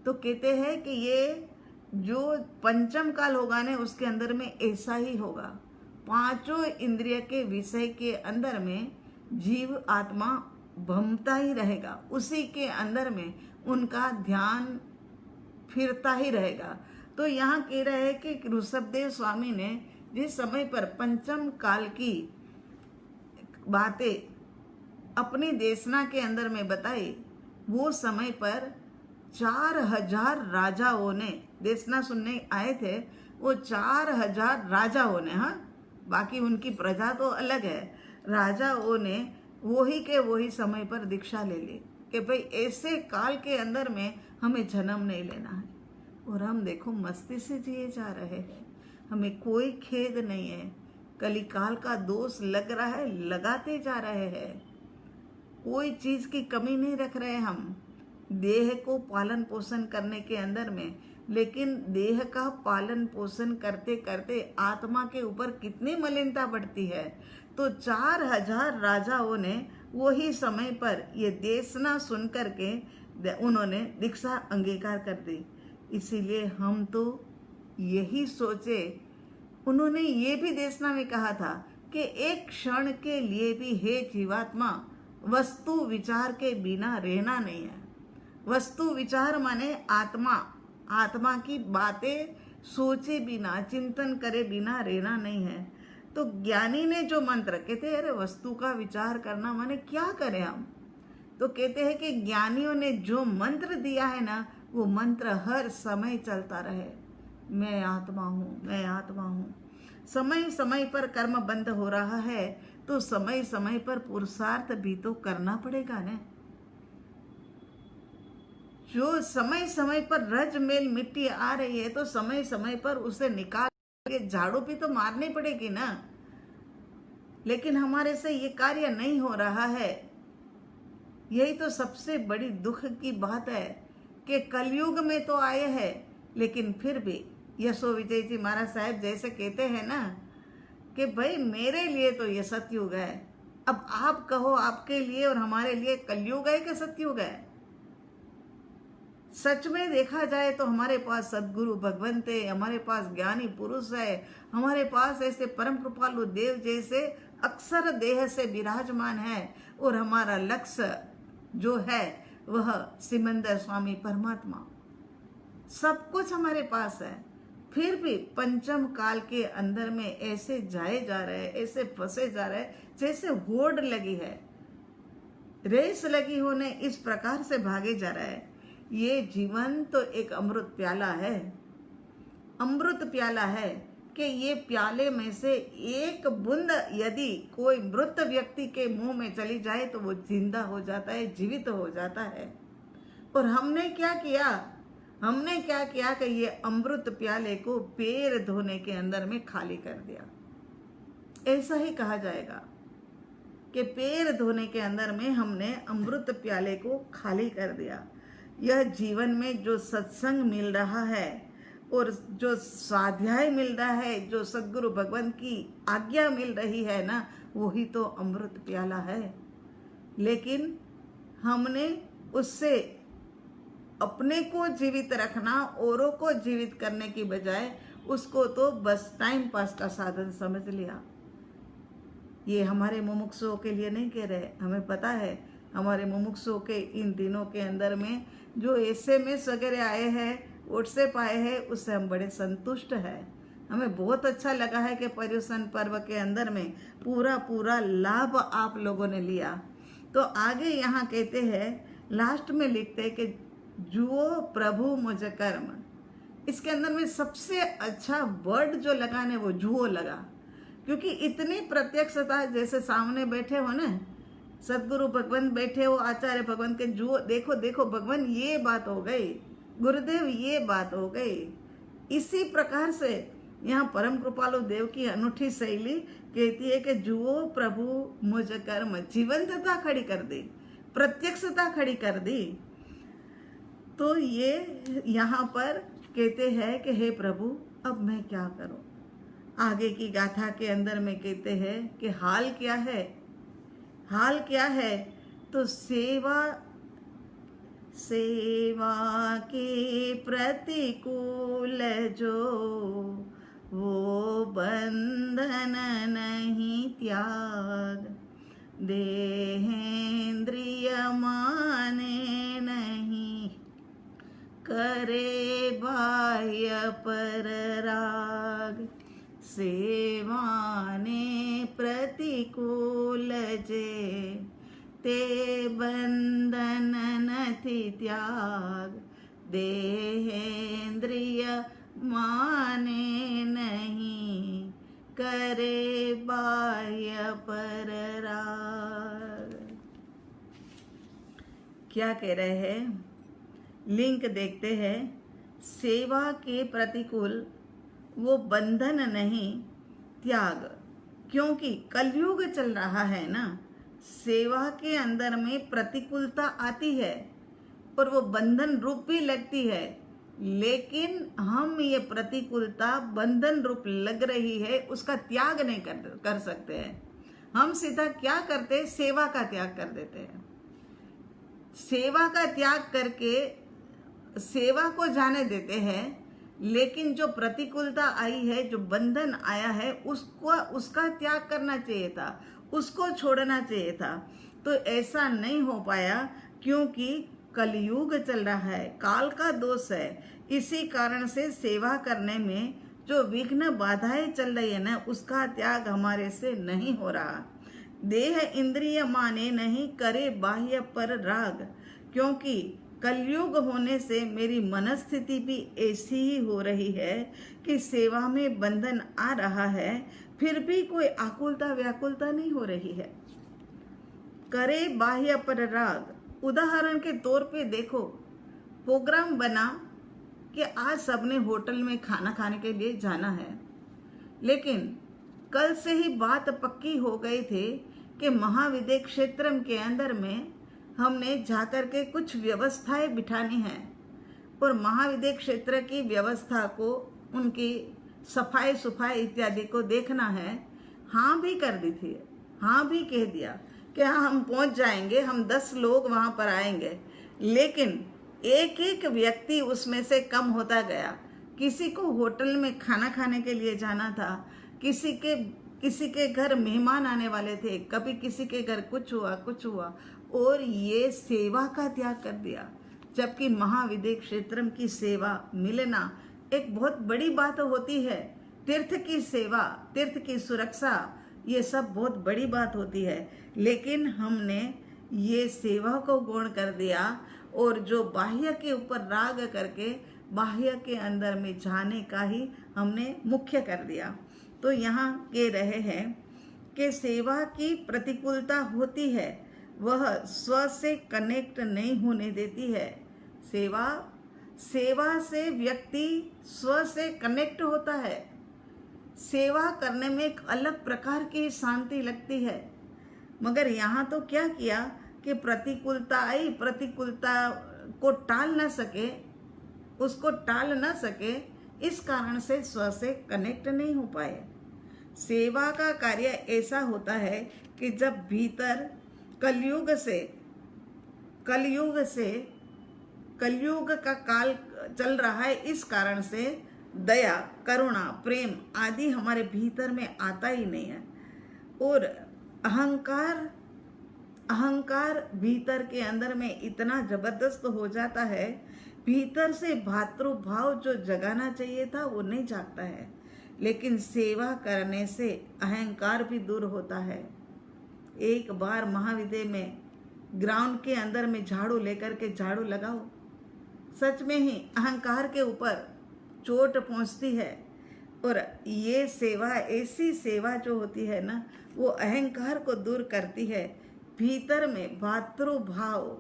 S1: तो कहते हैं कि ये जो पंचम काल होगा ना, उसके अंदर में ऐसा ही होगा। 5 इंद्रिय के विषय के अंदर में जीव आत्मा भमता ही रहेगा, उसी के अंदर में उनका ध्यान फिरता ही रहेगा। तो यहाँ कह रहे हैं कि ऋषभदेव स्वामी ने जिस समय पर पंचम काल की बातें अपनी देशना के अंदर में बताई, वो समय पर 4000 राजाओं ने देशना सुनने आए थे। वो 4000 राजाओं ने, हाँ, बाकी उनकी प्रजा तो अलग है, राजाओं ने वही के वही समय पर दीक्षा ले ली कि भाई ऐसे काल के अंदर में हमें जन्म नहीं लेना है। और हम देखो मस्ती से जिए जा रहे हैं, हमें कोई खेद नहीं है। कलिकाल का दोष लग रहा है, लगाते जा रहे हैं, कोई चीज की कमी नहीं रख रहे हम देह को पालन पोषण करने के अंदर में। लेकिन देह का पालन पोषण करते करते आत्मा के ऊपर कितनी मलिनता बढ़ती है। तो 4000 राजाओं ने वही समय पर ये देशना सुन करके उन्होंने दीक्षा अंगीकार कर दी। इसीलिए हम तो यही सोचे, उन्होंने ये भी देशना में कहा था कि एक क्षण के लिए भी हे जीवात्मा, वस्तु विचार के बिना रहना नहीं है। वस्तु विचार माने आत्मा की बातें सोचे बिना, चिंतन करे बिना रहना नहीं है। तो ज्ञानी ने जो मंत्र, कहते हैं अरे वस्तु का विचार करना माने क्या करें हम, तो कहते हैं कि ज्ञानियों ने जो मंत्र दिया है ना, वो मंत्र हर समय चलता रहे, मैं आत्मा हूँ, मैं आत्मा हूँ। समय समय पर कर्म बंद हो रहा है, तो समय समय पर पुरुषार्थ भी तो करना पड़ेगा ना। जो समय समय पर रज मेल मिट्टी आ रही है, तो समय समय पर उसे निकाल के झाड़ू भी तो मारनी पड़ेगी ना। लेकिन हमारे से ये कार्य नहीं हो रहा है। यही तो सबसे बड़ी दुख की बात है कि कलयुग में तो आए हैं, लेकिन फिर भी यशो विजय जी महाराज साहब जैसे कहते हैं ना कि भाई मेरे लिए तो ये सतयुग है, अब आप कहो आपके लिए और हमारे लिए कलयुग है कि सतयुग है। सच में देखा जाए तो हमारे पास सद्गुरु भगवंत है, हमारे पास ज्ञानी पुरुष है, हमारे पास ऐसे परम कृपालु देव जैसे अक्सर देह से विराजमान है। और हमारा लक्ष्य जो है वह सिमंदर स्वामी परमात्मा। सब कुछ हमारे पास है, फिर भी पंचम काल के अंदर में ऐसे जाए जा रहे हैं, ऐसे फंसे जा रहे हैं जैसे होड़ लगी है, रेस लगी होने इस प्रकार से भागे जा रहा है। ये जीवन तो एक अमृत प्याला है, अमृत प्याला है कि ये प्याले में से एक बूंद यदि कोई मृत व्यक्ति के मुंह में चली जाए तो वो जिंदा हो जाता है, जीवित हो जाता है। और हमने क्या किया, हमने क्या किया कि ये अमृत प्याले को पैर धोने के अंदर में खाली कर दिया। ऐसा ही कहा जाएगा कि पैर धोने के अंदर में हमने अमृत प्याले को खाली कर दिया। यह जीवन में जो सत्संग मिल रहा है और जो स्वाध्याय मिल रहा है, जो सद्गुरु भगवान की आज्ञा मिल रही है ना, वही तो अमृत प्याला है। लेकिन हमने उससे अपने को जीवित रखना, औरों को जीवित करने की बजाय उसको तो बस टाइम पास का साधन समझ लिया। ये हमारे मुमुक्षुओं के लिए नहीं कह रहे, हमें पता है हमारे मुमुक्षुओं के इन दिनों के अंदर में जो SMS वगैरह आए हैं, व्हाट्सएप आए हैं, उससे हम बड़े संतुष्ट हैं। हमें बहुत अच्छा लगा है कि पर्युषण पर्व के अंदर में पूरा लाभ आप लोगों ने लिया। तो आगे यहाँ कहते हैं, लास्ट में लिखते हैं कि जुओ प्रभु मुझ कर्म। इसके अंदर में सबसे अच्छा वर्ड जो लगा ने वो जुओ लगा, क्योंकि इतनी प्रत्यक्षता, जैसे सामने बैठे हो ना सदगुरु भगवान बैठे हो, आचार्य भगवान के जुओ, देखो देखो भगवान ये बात हो गई, गुरुदेव ये बात हो गई। इसी प्रकार से यहाँ परम कृपालु देव की अनूठी शैली कहती है कि जुओ प्रभु मुझ कर्म, जीवंतता खड़ी कर दी, प्रत्यक्षता खड़ी कर दी। तो ये यहाँ पर कहते हैं कि हे प्रभु अब मैं क्या करूं। आगे की गाथा के अंदर में कहते हैं कि हाल क्या है, हाल क्या है, तो सेवा के प्रतिकूल जो वो बंधन नहीं त्याग, देहेंद्रिय माने नहीं, करे बाह्य पर राग, सेवाने प्रतिकूल जे ते बंधन नथी त्याग, देहेंद्रिय माने नहीं, करे बाह्य पर राग। क्या कह रहे हैं, लिंक देखते हैं। सेवा के प्रतिकूल वो बंधन नहीं त्याग, क्योंकि कलयुग चल रहा है ना, सेवा के अंदर में प्रतिकूलता आती है और वो बंधन रूप भी लगती है। लेकिन हम ये प्रतिकूलता बंधन रूप लग रही है, उसका त्याग नहीं कर सकते हैं। हम सीधा क्या करते हैं, सेवा का त्याग कर देते हैं। सेवा का त्याग करके सेवा को जाने देते हैं, लेकिन जो प्रतिकूलता आई है, जो बंधन आया है, उसका त्याग करना चाहिए था, उसको छोड़ना चाहिए था। तो ऐसा नहीं हो पाया, क्योंकि कलयुग चल रहा है, काल का दोष है। इसी कारण से सेवा करने में जो विघ्न बाधाएं चल रही है ना, उसका त्याग हमारे से नहीं हो रहा। देह इंद्रिय माने नहीं, करे बाह्य पर राग, क्योंकि कलयुग होने से मेरी मनस्थिति भी ऐसी ही हो रही है कि सेवा में बंधन आ रहा है, फिर भी कोई आकुलता व्याकुलता नहीं हो रही है। करे बाह्य पर राग। उदाहरण के तौर पे देखो, प्रोग्राम बना कि आज सबने होटल में खाना खाने के लिए जाना है, लेकिन कल से ही बात पक्की हो गई थी कि महाविद्य क्षेत्र के अंदर में हमने जाकर के कुछ व्यवस्थाएं बिठानी है और महाविद्य क्षेत्र की व्यवस्था को, उनकी सफाई सुफाई इत्यादि को देखना है। हाँ भी कर दी थी, हाँ भी कह दिया कि हाँ हम पहुंच जाएंगे, हम 10 लोग वहां पर आएंगे, लेकिन एक एक व्यक्ति उसमें से कम होता गया। किसी को होटल में खाना खाने के लिए जाना था, किसी के किसी के घर मेहमान आने वाले थे, कभी किसी के घर कुछ हुआ और ये सेवा का त्याग कर दिया। जबकि महाविद्य क्षेत्रम की सेवा मिलना एक बहुत बड़ी बात होती है। तीर्थ की सेवा, तीर्थ की सुरक्षा, ये सब बहुत बड़ी बात होती है। लेकिन हमने ये सेवा को गौण कर दिया और जो बाह्य के ऊपर राग करके बाह्य के अंदर में जाने का ही हमने मुख्य कर दिया। तो यहाँ कह रहे हैं कि सेवा की प्रतिकूलता होती है, वह स्व से कनेक्ट नहीं होने देती है। सेवा से व्यक्ति स्व से कनेक्ट होता है। सेवा करने में एक अलग प्रकार की शांति लगती है। मगर यहाँ तो क्या किया कि प्रतिकूलता आई, प्रतिकूलता को टाल ना सके, उसको टाल ना सके, इस कारण से स्व से कनेक्ट नहीं हो पाए। सेवा का कार्य ऐसा होता है कि जब भीतर कलयुग का काल चल रहा है, इस कारण से दया, करुणा, प्रेम आदि हमारे भीतर में आता ही नहीं है। और अहंकार भीतर के अंदर में इतना जबरदस्त हो जाता है, भीतर से भातृभाव जो जगाना चाहिए था वो नहीं जागता है। लेकिन सेवा करने से अहंकार भी दूर होता है। एक बार महाविद्य में ग्राउंड के अंदर में झाड़ू लेकर के झाड़ू लगाओ, सच में ही अहंकार के ऊपर चोट पहुंचती है। और ये सेवा, ऐसी सेवा जो होती है ना, वो अहंकार को दूर करती है। भीतर में भातृभाव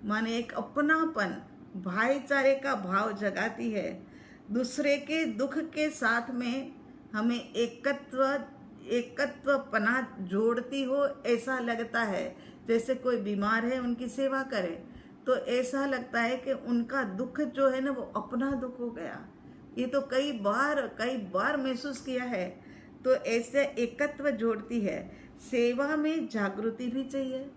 S1: माने एक अपनापन, भाईचारे का भाव जगाती है। दूसरे के दुख के साथ में हमें एकत्वपना जोड़ती हो, ऐसा लगता है। जैसे कोई बीमार है, उनकी सेवा करे तो ऐसा लगता है कि उनका दुख जो है ना वो अपना दुख हो गया। ये तो कई बार महसूस किया है। तो ऐसे एकत्व जोड़ती है। सेवा में जागृति भी चाहिए,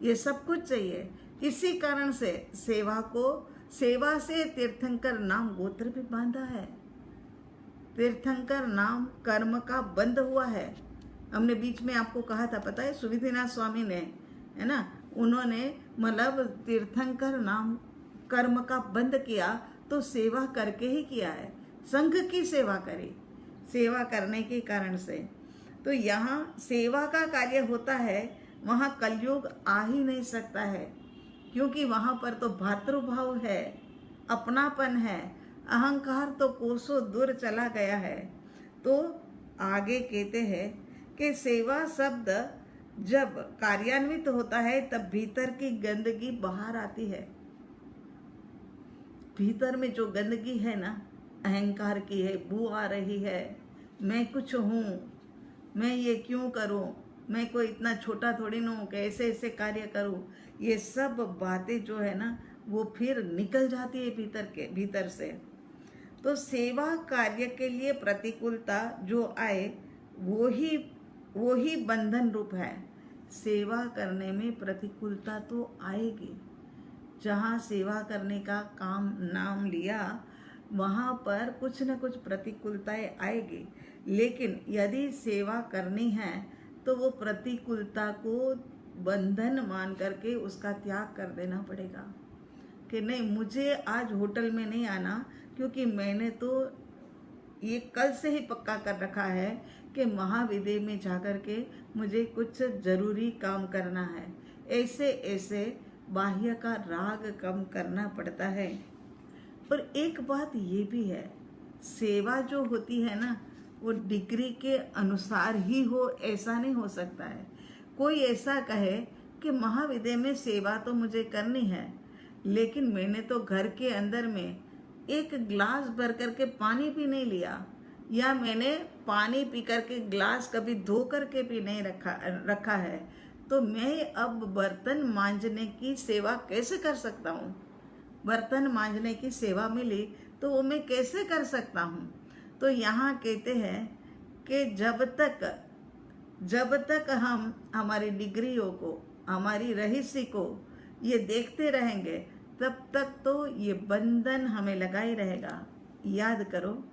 S1: ये सब कुछ चाहिए। इसी कारण से सेवा से तीर्थंकर नाम गोत्र भी बांधा है। तीर्थंकर नाम कर्म का बंध हुआ है। हमने बीच में आपको कहा था, पता है, सुविधिनाथ स्वामी ने, है ना, उन्होंने मतलब तीर्थंकर नाम कर्म का बंध किया तो सेवा करके ही किया है। संघ की सेवा करी, सेवा करने के कारण से। तो यहाँ सेवा का कार्य होता है, वहाँ कलयुग आ ही नहीं सकता है, क्योंकि वहाँ पर तो भातृभाव है, अपनापन है, अहंकार तो कोसों दूर चला गया है। तो आगे कहते हैं कि सेवा शब्द जब कार्यान्वित होता है तब भीतर की गंदगी बाहर आती है। भीतर में जो गंदगी है ना, अहंकार की है, बू आ रही है, मैं कुछ हूँ, मैं ये क्यों करूँ, मैं कोई इतना छोटा थोड़ी ना हूँ कि ऐसे ऐसे कार्य करूँ, ये सब बातें जो है ना वो फिर निकल जाती है भीतर से। तो सेवा कार्य के लिए प्रतिकूलता जो आए वो ही बंधन रूप है। सेवा करने में प्रतिकूलता तो आएगी। जहाँ सेवा करने का काम नाम लिया, वहाँ पर कुछ न कुछ प्रतिकूलताएं आएगी। लेकिन यदि सेवा करनी है तो वो प्रतिकूलता को बंधन मान करके उसका त्याग कर देना पड़ेगा कि नहीं, मुझे आज होटल में नहीं आना, क्योंकि मैंने तो ये कल से ही पक्का कर रखा है कि महाविद्य में जाकर के मुझे कुछ जरूरी काम करना है। ऐसे बाह्य का राग कम करना पड़ता है। और एक बात ये भी है, सेवा जो होती है ना वो डिग्री के अनुसार ही हो, ऐसा नहीं हो सकता है। कोई ऐसा कहे कि महाविद्य में सेवा तो मुझे करनी है, लेकिन मैंने तो घर के अंदर में एक ग्लास भर करके पानी भी नहीं लिया, या मैंने पानी पी करके ग्लास कभी धो करके भी नहीं रखा है, तो मैं अब बर्तन मांजने की सेवा कैसे कर सकता हूँ? बर्तन मांजने की सेवा मिली तो वो मैं कैसे कर सकता हूँ? तो यहाँ कहते हैं कि जब तक हम हमारी डिग्रियों को, हमारी रहस्य को ये देखते रहेंगे, तब तक तो ये बंधन हमें लगा ही रहेगा। याद करो,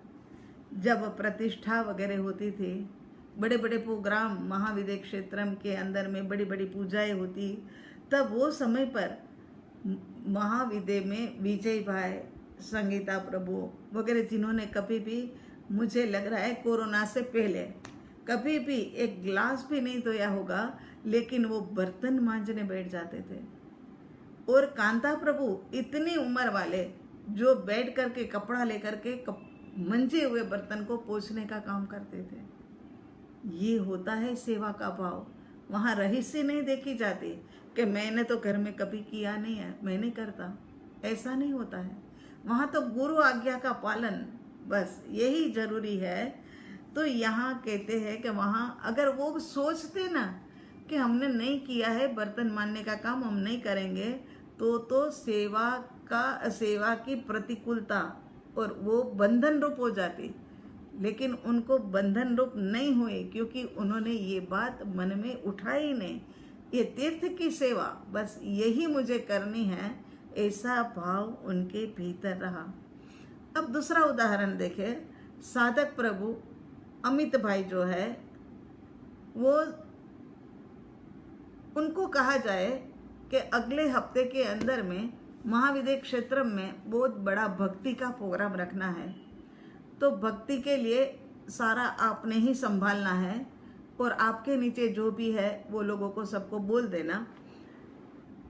S1: जब प्रतिष्ठा वगैरह होती थी, बड़े बड़े प्रोग्राम महाविद्य क्षेत्रम के अंदर में बड़ी बड़ी पूजाएं होती, तब वो समय पर महाविद्य में विजय भाई, संगीता प्रभु वगैरह जिन्होंने कभी भी, मुझे लग रहा है कोरोना से पहले कभी भी एक ग्लास भी नहीं धोया होगा, लेकिन वो बर्तन मांजने बैठ जाते थे। और कांता प्रभु इतनी उम्र वाले जो बैठ करके कपड़ा लेकर के मंजे हुए बर्तन को पोंछने का काम करते थे। ये होता है सेवा का भाव। वहाँ रहस्य नहीं देखी जाती कि मैंने तो घर में कभी किया नहीं है, मैं नहीं करता, ऐसा नहीं होता है। वहाँ तो गुरु आज्ञा का पालन, बस यही जरूरी है। तो यहाँ कहते हैं कि वहाँ अगर वो सोचते ना कि हमने नहीं किया है बर्तन मांजने का काम, हम नहीं करेंगे, तो सेवा की प्रतिकूलता और वो बंधन रूप हो जाती। लेकिन उनको बंधन रूप नहीं हुए, क्योंकि उन्होंने ये बात मन में उठाई नहीं। ये तीर्थ की सेवा, बस यही मुझे करनी है, ऐसा भाव उनके भीतर रहा। अब दूसरा उदाहरण देखें, साधक प्रभु अमित भाई जो है, वो उनको कहा जाए कि अगले हफ्ते के अंदर में महाविद्य क्षेत्र में बहुत बड़ा भक्ति का प्रोग्राम रखना है। तो भक्ति के लिए सारा आपने ही संभालना है, और आपके नीचे जो भी है वो लोगों को सबको बोल देना।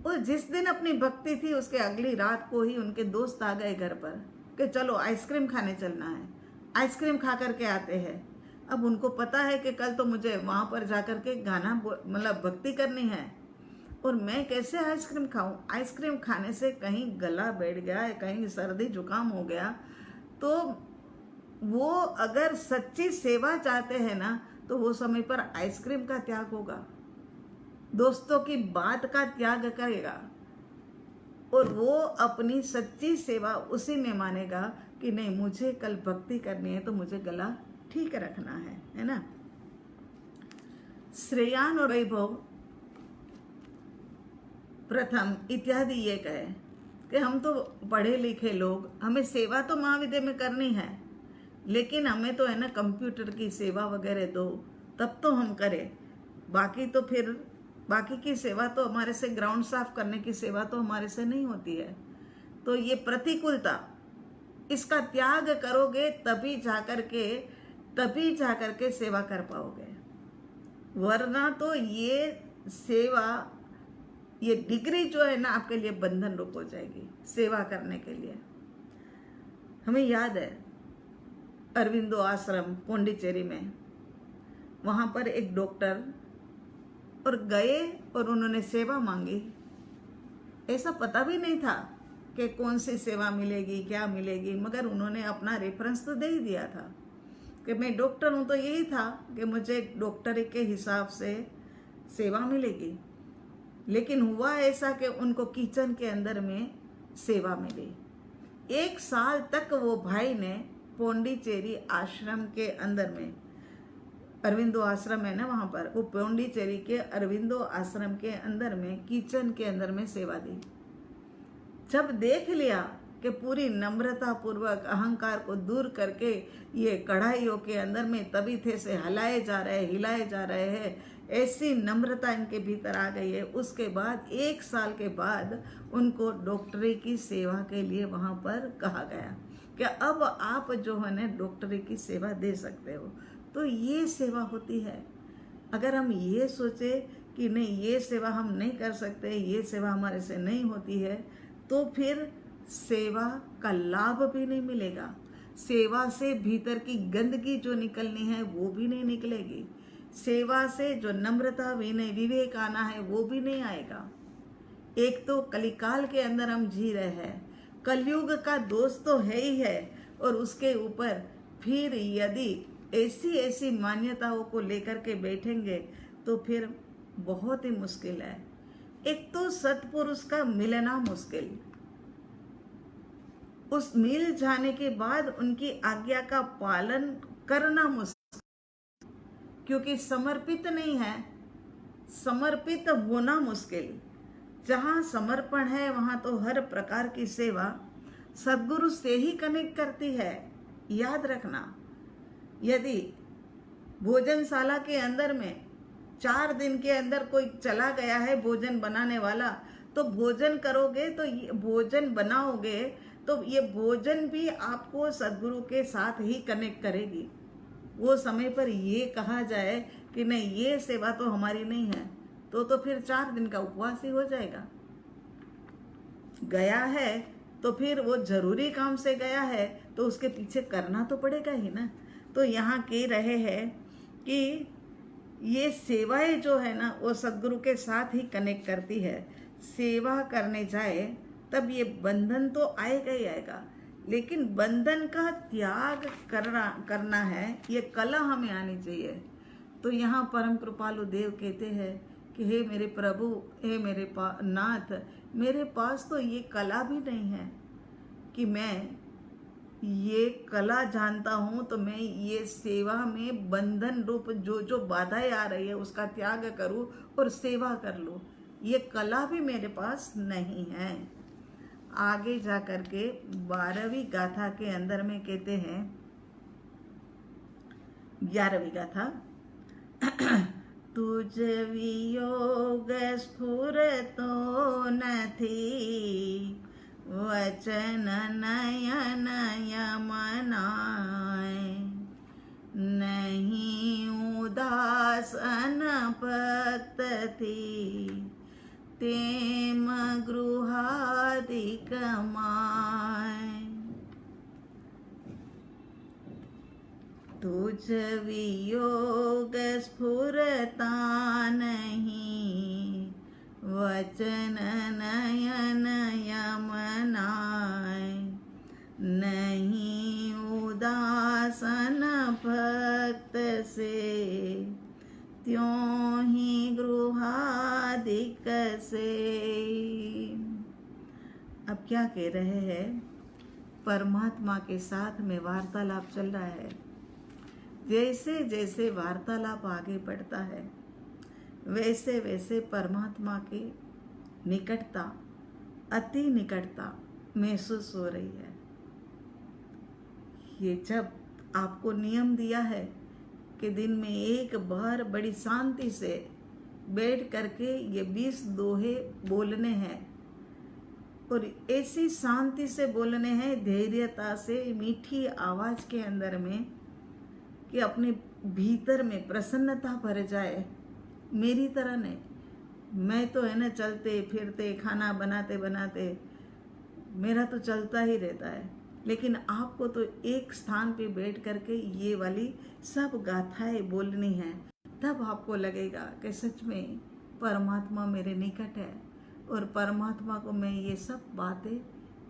S1: और जिस दिन अपनी भक्ति थी उसके अगली रात को ही उनके दोस्त आ गए घर पर कि चलो आइसक्रीम खाने चलना है, आइसक्रीम खा करके आते हैं। अब उनको पता है कि कल तो मुझे वहाँ पर जा कर के गाना मतलब भक्ति करनी है, और मैं कैसे आइसक्रीम खाऊं? आइसक्रीम खाने से कहीं गला बैठ गया, कहीं सर्दी जुकाम हो गया, तो वो अगर सच्ची सेवा चाहते हैं ना, तो वो समय पर आइसक्रीम का त्याग होगा, दोस्तों की बात का त्याग करेगा, और वो अपनी सच्ची सेवा उसी में मानेगा कि नहीं, मुझे कल भक्ति करनी है तो मुझे गला ठीक रखना है ना। श्रेयान और वैभव प्रथम इत्यादि ये कहे कि हम तो पढ़े लिखे लोग, हमें सेवा तो महाविद्य में करनी है, लेकिन हमें तो है ना कंप्यूटर की सेवा वगैरह दो, तब तो हम करें। बाकी तो फिर बाकी की सेवा तो हमारे से, ग्राउंड साफ करने की सेवा तो हमारे से नहीं होती है। तो ये प्रतिकूलता, इसका त्याग करोगे तभी जाकर के सेवा कर पाओगे, वरना तो ये सेवा, ये डिग्री जो है ना आपके लिए बंधन रूप हो जाएगी सेवा करने के लिए। हमें याद है अरविंदो आश्रम पौंडीचेरी में, वहाँ पर एक डॉक्टर और गए और उन्होंने सेवा मांगी। ऐसा पता भी नहीं था कि कौन सी सेवा मिलेगी, क्या मिलेगी, मगर उन्होंने अपना रेफरेंस तो दे ही दिया था कि मैं डॉक्टर हूँ, तो यही था कि मुझे डॉक्टरी के हिसाब से सेवा मिलेगी। लेकिन हुआ ऐसा कि उनको किचन के अंदर में सेवा मिली। 1 साल तक वो भाई ने पौंडीचेरी आश्रम के अंदर में, अरविंदो आश्रम है ना वहाँ पर, वो पौंडीचेरी के अरविंदो आश्रम के अंदर में किचन के अंदर में सेवा दी। जब देख लिया कि पूरी नम्रता पूर्वक अहंकार को दूर करके ये कढ़ाइयों के अंदर में तबीथे से हिलाए जा रहे हैं, ऐसी नम्रता इनके भीतर आ गई है। उसके बाद 1 साल के बाद उनको डॉक्टरी की सेवा के लिए वहाँ पर कहा गया कि अब आप जो है ना डॉक्टरी की सेवा दे सकते हो। तो ये सेवा होती है। अगर हम ये सोचे कि नहीं, ये सेवा हम नहीं कर सकते, ये सेवा हमारे से नहीं होती है, तो फिर सेवा का लाभ भी नहीं मिलेगा। सेवा से भीतर की गंदगी जो निकलनी है वो भी नहीं निकलेगी। सेवा से जो नम्रता, विनय, विवेक आना है वो भी नहीं आएगा। एक तो कलिकाल के अंदर हम जी रहे हैं, कलयुग का दोष तो है ही है, और उसके ऊपर फिर यदि ऐसी मान्यताओं को लेकर के बैठेंगे तो फिर बहुत ही मुश्किल है। एक तो सत्पुरुष का मिलना मुश्किल, उस मिल जाने के बाद उनकी आज्ञा का पालन करना मुश्किल, क्योंकि समर्पित नहीं है, समर्पित होना मुश्किल। जहाँ समर्पण है वहाँ तो हर प्रकार की सेवा सद्गुरु से ही कनेक्ट करती है। याद रखना, यदि भोजनशाला के अंदर में 4 दिन के अंदर कोई चला गया है भोजन बनाने वाला, तो भोजन करोगे तो भोजन बनाओगे तो ये भोजन भी आपको सदगुरु के साथ ही कनेक्ट करेगी। वो समय पर ये कहा जाए कि नहीं ये सेवा तो हमारी नहीं है, तो फिर 4 दिन का उपवास ही हो जाएगा। गया है तो फिर वो जरूरी काम से गया है तो उसके पीछे करना तो पड़ेगा ही ना। तो यहाँ कह रहे हैं कि ये सेवाएं जो है ना वो सदगुरु के साथ ही कनेक्ट करती है। सेवा करने जाए तब ये बंधन तो आएगा ही आएगा, लेकिन बंधन का त्याग करना है, ये कला हमें आनी चाहिए। तो यहाँ परम कृपालु देव कहते हैं कि हे मेरे प्रभु, हे मेरे नाथ, मेरे पास तो ये कला भी नहीं है कि मैं ये कला जानता हूँ तो मैं ये सेवा में बंधन रूप जो बाधाएं आ रही है उसका त्याग करूँ और सेवा कर लूँ। ये कला भी मेरे पास नहीं है। आगे जा कर के 12वीं गाथा के अंदर में कहते हैं, 11वीं गाथा, तुझ वियोग स्फुरतो નથી, वचन नयन यमनाय, नहीं उदासन भक्त थी, तेम गृहादिक माय। तुझ वियोग स्फुरता नहीं, वचन नयन यमनाय, नहीं उदासन भक्त से, त्यों ही गृहादिक से। अब क्या कह रहे हैं? परमात्मा के साथ में वार्तालाप चल रहा है। जैसे जैसे वार्तालाप आगे बढ़ता है वैसे वैसे परमात्मा की निकटता, अति निकटता महसूस हो रही है। ये जब आपको नियम दिया है कि दिन में एक बार बड़ी शांति से बैठ करके ये 20 दोहे बोलने हैं, और ऐसी शांति से बोलने हैं, धैर्यता से, मीठी आवाज के अंदर में, कि अपने भीतर में प्रसन्नता भर जाए। मेरी तरह नहीं, मैं तो है ना चलते फिरते खाना बनाते बनाते मेरा तो चलता ही रहता है, लेकिन आपको तो एक स्थान पे बैठ करके ये वाली सब गाथाएं बोलनी है, तब आपको लगेगा कि सच में परमात्मा मेरे निकट है और परमात्मा को मैं ये सब बातें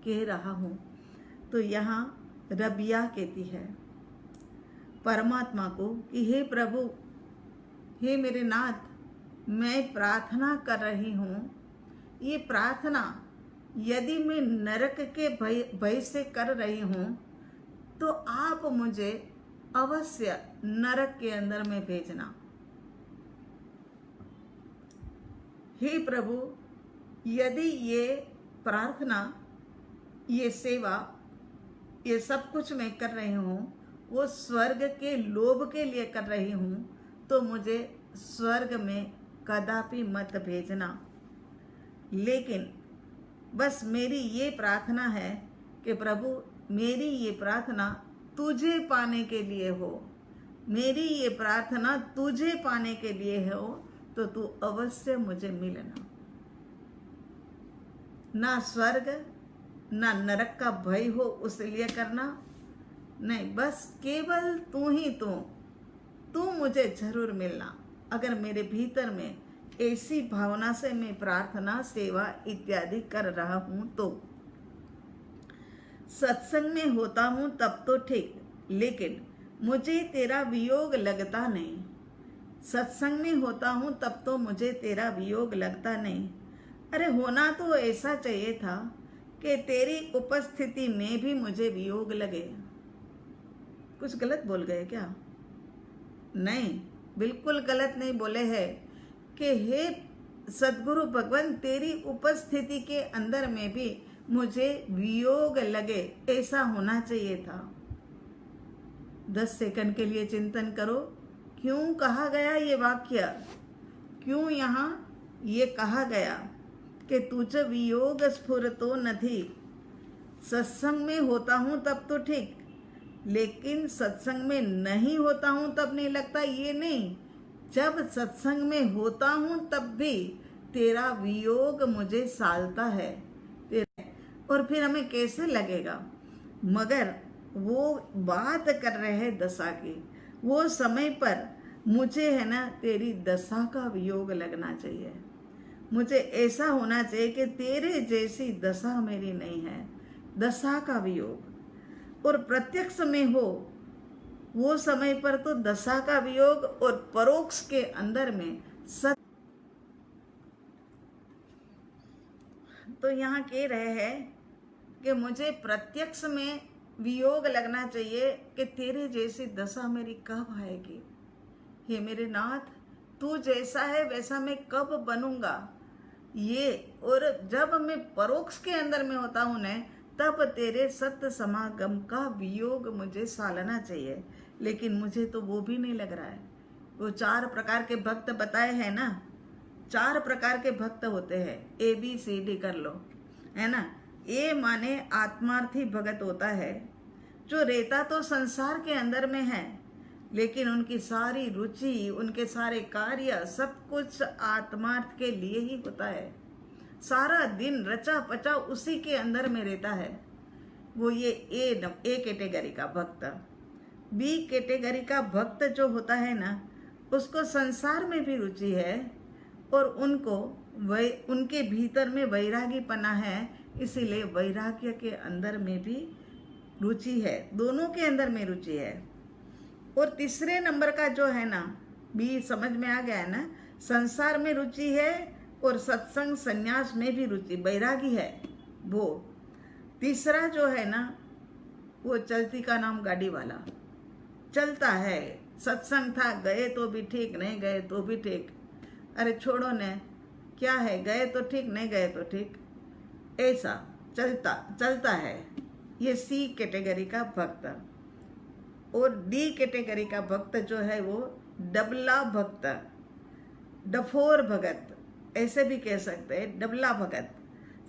S1: कह रहा हूँ। तो यहाँ रबिया कहती है परमात्मा को कि हे प्रभु, हे मेरे नाथ, मैं प्रार्थना कर रही हूँ। ये प्रार्थना यदि मैं नरक के भय से कर रही हूँ तो आप मुझे अवश्य नरक के अंदर में भेजना। हे प्रभु, यदि ये प्रार्थना, ये सेवा, ये सब कुछ मैं कर रही हूँ वो स्वर्ग के लोभ के लिए कर रही हूँ, तो मुझे स्वर्ग में कदापि मत भेजना। लेकिन बस मेरी ये प्रार्थना है कि प्रभु, मेरी ये प्रार्थना तुझे पाने के लिए हो, मेरी ये प्रार्थना तुझे पाने के लिए हो, तो तू अवश्य मुझे मिलना। ना स्वर्ग ना नरक का भय हो उसलिए करना नहीं, बस केवल तू ही तू मुझे जरूर मिलना। अगर मेरे भीतर में ऐसी भावना से मैं प्रार्थना, सेवा इत्यादि कर रहा हूं तो सत्संग में होता हूं तब तो ठीक, लेकिन मुझे तेरा वियोग लगता नहीं। सत्संग में होता हूं तब तो मुझे तेरा वियोग लगता नहीं। अरे होना तो ऐसा चाहिए था कि तेरी उपस्थिति में भी मुझे वियोग लगे। कुछ गलत बोल गए क्या? नहीं, बिल्कुल गलत नहीं बोले हैं कि हे सदगुरु भगवान, तेरी उपस्थिति के अंदर में भी मुझे वियोग लगे, ऐसा होना चाहिए था। 10 सेकंड के लिए चिंतन करो क्यों कहा गया ये वाक्य, क्यों यहाँ ये कहा गया कि तुझ वियोग स्फुरतो नथी। सत्संग में होता हूँ तब तो ठीक, लेकिन सत्संग में नहीं होता हूँ तब नहीं लगता, ये नहीं। जब सत्संग में होता हूँ तब भी तेरा वियोग मुझे सालता है। और फिर हमें कैसे लगेगा? मगर वो बात कर रहे हैं दशा की, वो समय पर मुझे है ना तेरी दशा का वियोग लगना चाहिए। मुझे ऐसा होना चाहिए कि तेरे जैसी दशा मेरी नहीं है, दशा का वियोग। और प्रत्यक्ष में हो वो समय पर तो दशा का वियोग, और परोक्ष के अंदर में सत। तो यहाँ कह रहे हैं कि मुझे प्रत्यक्ष में वियोग लगना चाहिए कि तेरे जैसी दशा मेरी कब आएगी। हे मेरे नाथ, तू जैसा है वैसा मैं कब बनूंगा ये। और जब मैं परोक्ष के अंदर में होता हूँ न, तब तेरे सत्य समागम का वियोग मुझे सालना चाहिए। लेकिन मुझे तो वो भी नहीं लग रहा है। वो 4 प्रकार के भक्त बताए हैं ना, 4 प्रकार के भक्त होते हैं, ABCD कर लो, है ना। ए माने आत्मार्थी भगत होता है, जो रहता तो संसार के अंदर में है, लेकिन उनकी सारी रुचि, उनके सारे कार्य, सब कुछ आत्मार्थ के लिए ही होता है। सारा दिन रचा पचा उसी के अंदर में रहता है। वो ये ए कैटेगरी का भक्त। बी कैटेगरी का भक्त जो होता है ना, उसको संसार में भी रुचि है, और उनके भीतर में वैरागीपना है, इसीलिए वैराग्य के अंदर में भी रुचि है, दोनों के अंदर में रुचि है। और तीसरे नंबर का जो है ना, बी समझ में आ गया है ना, संसार में रुचि है और सत्संग संन्यास में भी रुचि, वैरागी है वो। तीसरा जो है ना, वो चलती का नाम गाड़ी वाला, चलता है। सत्संग था, गए तो भी ठीक, नहीं गए तो भी ठीक, अरे छोड़ो ने, क्या है, गए तो ठीक, नहीं गए तो ठीक, ऐसा चलता है। ये सी कैटेगरी का भक्त। और डी कैटेगरी का भक्त जो है वो डबला भक्त, डफोर भगत, ऐसे भी कह सकते हैं, डबला भगत।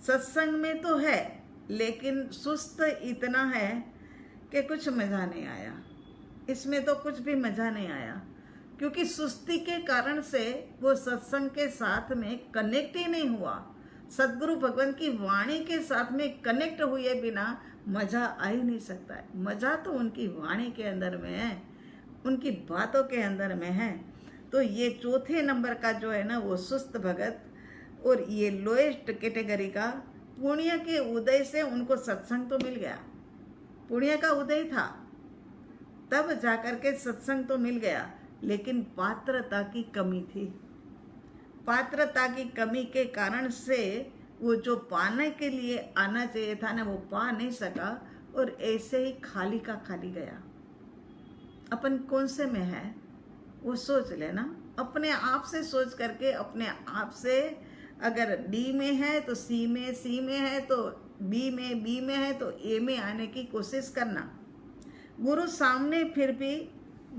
S1: सत्संग में तो है, लेकिन सुस्त इतना है कि कुछ मजा नहीं आया, इसमें तो कुछ भी मजा नहीं आया, क्योंकि सुस्ती के कारण से वो सत्संग के साथ में कनेक्ट ही नहीं हुआ। सदगुरु भगवान की वाणी के साथ में कनेक्ट हुए बिना मजा आ ही नहीं सकता है। मजा तो उनकी वाणी के अंदर में है, उनकी बातों के अंदर में है। तो ये चौथे नंबर का जो है ना, वो सुस्त भगत। और ये लोएस्ट कैटेगरी का, पुण्य के उदय से उनको सत्संग तो मिल गया, पुण्य का उदय था तब जाकर के सत्संग तो मिल गया, लेकिन पात्रता की कमी थी। पात्रता की कमी के कारण से वो जो पाने के लिए आना चाहिए था ना, वो पा नहीं सका, और ऐसे ही खाली का खाली गया। अपन कौन से में है वो सोच लेना, अपने आप से सोच करके, अपने आप से, अगर डी में है तो सी में है तो बी में है तो ए में आने की कोशिश करना। गुरु सामने फिर भी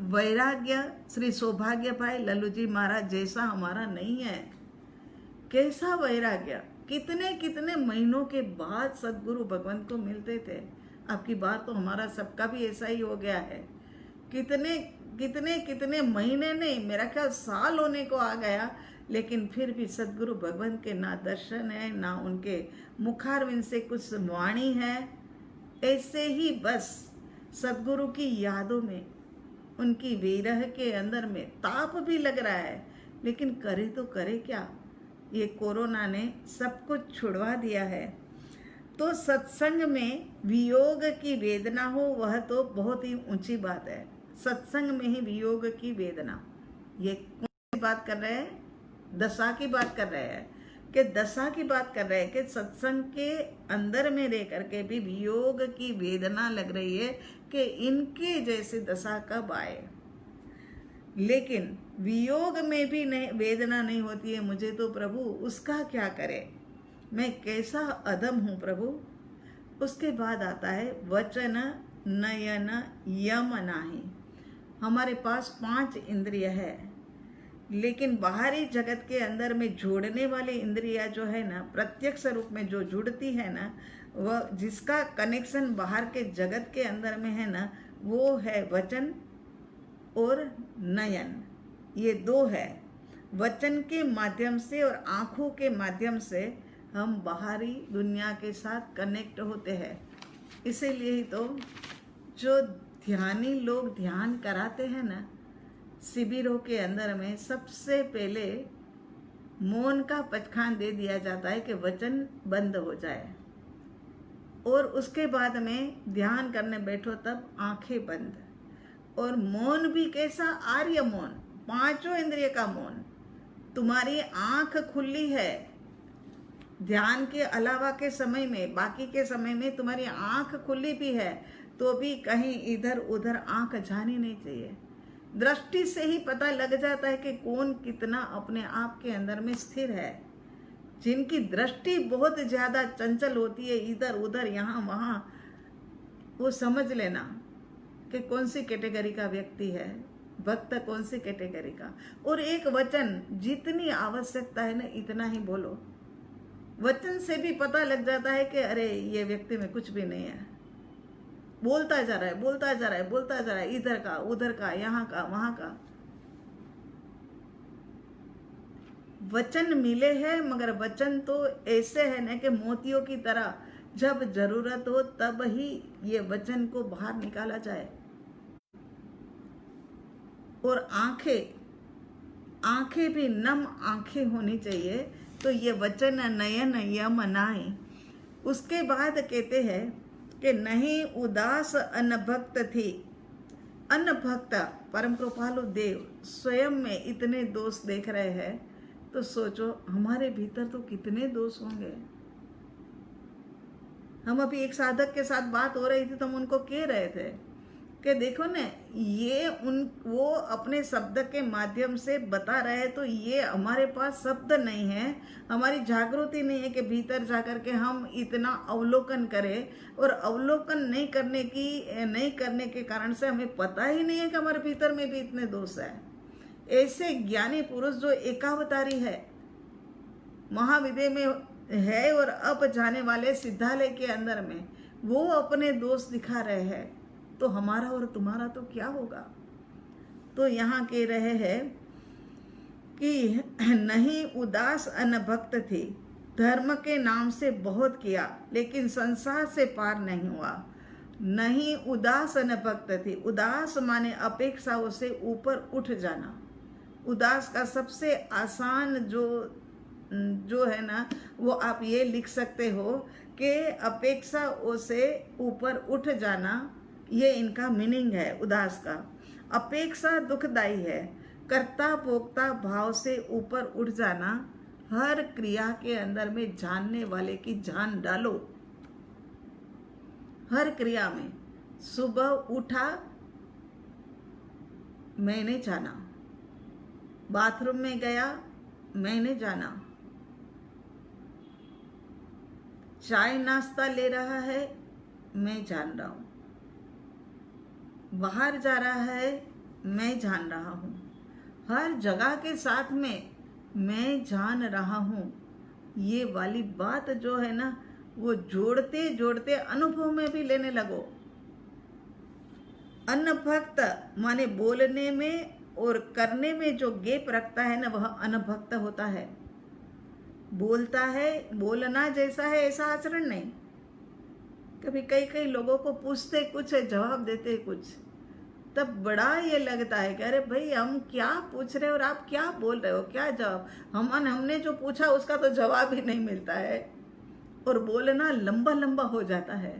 S1: वैराग्य श्री सौभाग्य भाई लल्लू जी महाराज जैसा हमारा नहीं है। कैसा वैराग्य, कितने कितने महीनों के बाद सदगुरु भगवान को मिलते थे। अब की बार तो हमारा सबका भी ऐसा ही हो गया है। कितने कितने कितने महीने नहीं, मेरा ख्याल साल होने को आ गया, लेकिन फिर भी सदगुरु भगवान के ना दर्शन है, ना उनके मुखारविंद से कुछ वाणी है। ऐसे ही बस सदगुरु की यादों में, उनकी विरह के अंदर में ताप भी लग रहा है, लेकिन करे तो करे क्या। ये कोरोना ने सब कुछ छुड़वा दिया है। तो सत्संग में वियोग की वेदना हो, वह तो बहुत ही ऊंची बात है। सत्संग में ही वियोग की वेदना, ये कौन सी बात कर रहे हैं? दशा की बात कर रहे हैं, कि दशा की बात कर रहे हैं कि सत्संग के अंदर में रह करके भी वियोग की वेदना लग रही है कि इनके जैसे दशा कब आए। लेकिन वियोग में भी नहीं, वेदना नहीं होती है मुझे तो प्रभु, उसका क्या करे, मैं कैसा अधम हूँ प्रभु। उसके बाद आता है वचन नयन यम नाही। हमारे पास 5 इंद्रिय है, लेकिन बाहरी जगत के अंदर में जोड़ने वाली इंद्रिया जो है ना, प्रत्यक्ष रूप में जो जुड़ती है ना, वह जिसका कनेक्शन बाहर के जगत के अंदर में है ना, वो है वचन और नयन। ये 2 है। वचन के माध्यम से और आँखों के माध्यम से हम बाहरी दुनिया के साथ कनेक्ट होते हैं। इसीलिए ही तो जो ध्यानी लोग ध्यान कराते हैं ना शिविरों के अंदर में, सबसे पहले मौन का पचखान दे दिया जाता है कि वचन बंद हो जाए, और उसके बाद में ध्यान करने बैठो तब आंखें बंद। और मौन भी कैसा? आर्य मौन, 5 इंद्रिय का मौन। तुम्हारी आंख खुली है ध्यान के अलावा के समय में, बाकी के समय में तुम्हारी आंख खुली भी है, तो भी कहीं इधर उधर आंख जानी नहीं चाहिए। दृष्टि से ही पता लग जाता है कि कौन कितना अपने आप के अंदर में स्थिर है। जिनकी दृष्टि बहुत ज्यादा चंचल होती है, इधर उधर यहाँ वहाँ, वो समझ लेना कि कौन सी कैटेगरी का व्यक्ति है, भक्त कौन सी कैटेगरी का। और एक वचन, जितनी आवश्यकता है ना इतना ही बोलो। वचन से भी पता लग जाता है कि अरे ये व्यक्ति में कुछ भी नहीं है, बोलता जा रहा है, बोलता जा रहा है, बोलता जा रहा है, इधर का उधर का, यहाँ का वहां का। वचन मिले हैं, मगर वचन तो ऐसे है ना कि मोतियों की तरह, जब जरूरत हो तब ही ये वचन को बाहर निकाला जाए। और आंखें भी नम आंखें होनी चाहिए। तो ये वचन नयन यम नाय। उसके बाद कहते हैं कि नहीं उदास अनभक्त थी। अनभक्त परम कृपालु देव स्वयं में इतने दोष देख रहे हैं, तो सोचो हमारे भीतर तो कितने दोष होंगे। हम अभी एक साधक के साथ बात हो रही थी, तो हम उनको कह रहे थे कि देखो ना, ये वो अपने शब्द के माध्यम से बता रहे हैं, तो ये हमारे पास शब्द नहीं है, हमारी जागृति नहीं है कि भीतर जाकर के हम इतना अवलोकन करें। और अवलोकन नहीं करने के कारण से हमें पता ही नहीं है कि हमारे भीतर में भी इतने दोष है। ऐसे ज्ञानी पुरुष जो एकावतारी है, महाविद्या में है, और अब जाने वाले सिद्धालय के अंदर में वो अपने दोष दिखा रहे हैं, तो हमारा और तुम्हारा तो क्या होगा। तो यहाँ कह रहे हैं कि नहीं उदास अनभक्त थी, धर्म के नाम से बहुत किया, लेकिन संसार से पार नहीं हुआ। नहीं उदास अनभक्त थी। उदास माने अपेक्षाओं से ऊपर उठ जाना। उदास का सबसे आसान जो है ना, वो आप ये लिख सकते हो कि अपेक्षाओं से ऊपर उठ जाना, ये इनका मीनिंग है उदास का। अपेक्षा दुखदाई है। कर्ता भोक्ता भाव से ऊपर उठ जाना। हर क्रिया के अंदर में जानने वाले की जान डालो। हर क्रिया में सुबह उठा, मैंने जाना, बाथरूम में गया, मैंने जाना, चाय नाश्ता ले रहा है, मैं जान रहा हूं, बाहर जा रहा है, मैं जान रहा हूँ, हर जगह के साथ में मैं जान रहा हूँ। ये वाली बात जो है ना, वो जोड़ते जोड़ते अनुभव में भी लेने लगो। अनभक्त माने बोलने में और करने में जो गैप रखता है ना, वह अनभक्त होता है। बोलता है, बोलना जैसा है ऐसा आचरण नहीं। कभी कई लोगों को पूछते कुछ है, जवाब देते कुछ, तब बड़ा ये लगता है कि अरे भाई हम क्या पूछ रहे हो और आप क्या बोल रहे हो, क्या जवाब। हमने जो पूछा उसका तो जवाब ही नहीं मिलता है, और बोलना लंबा लंबा हो जाता है।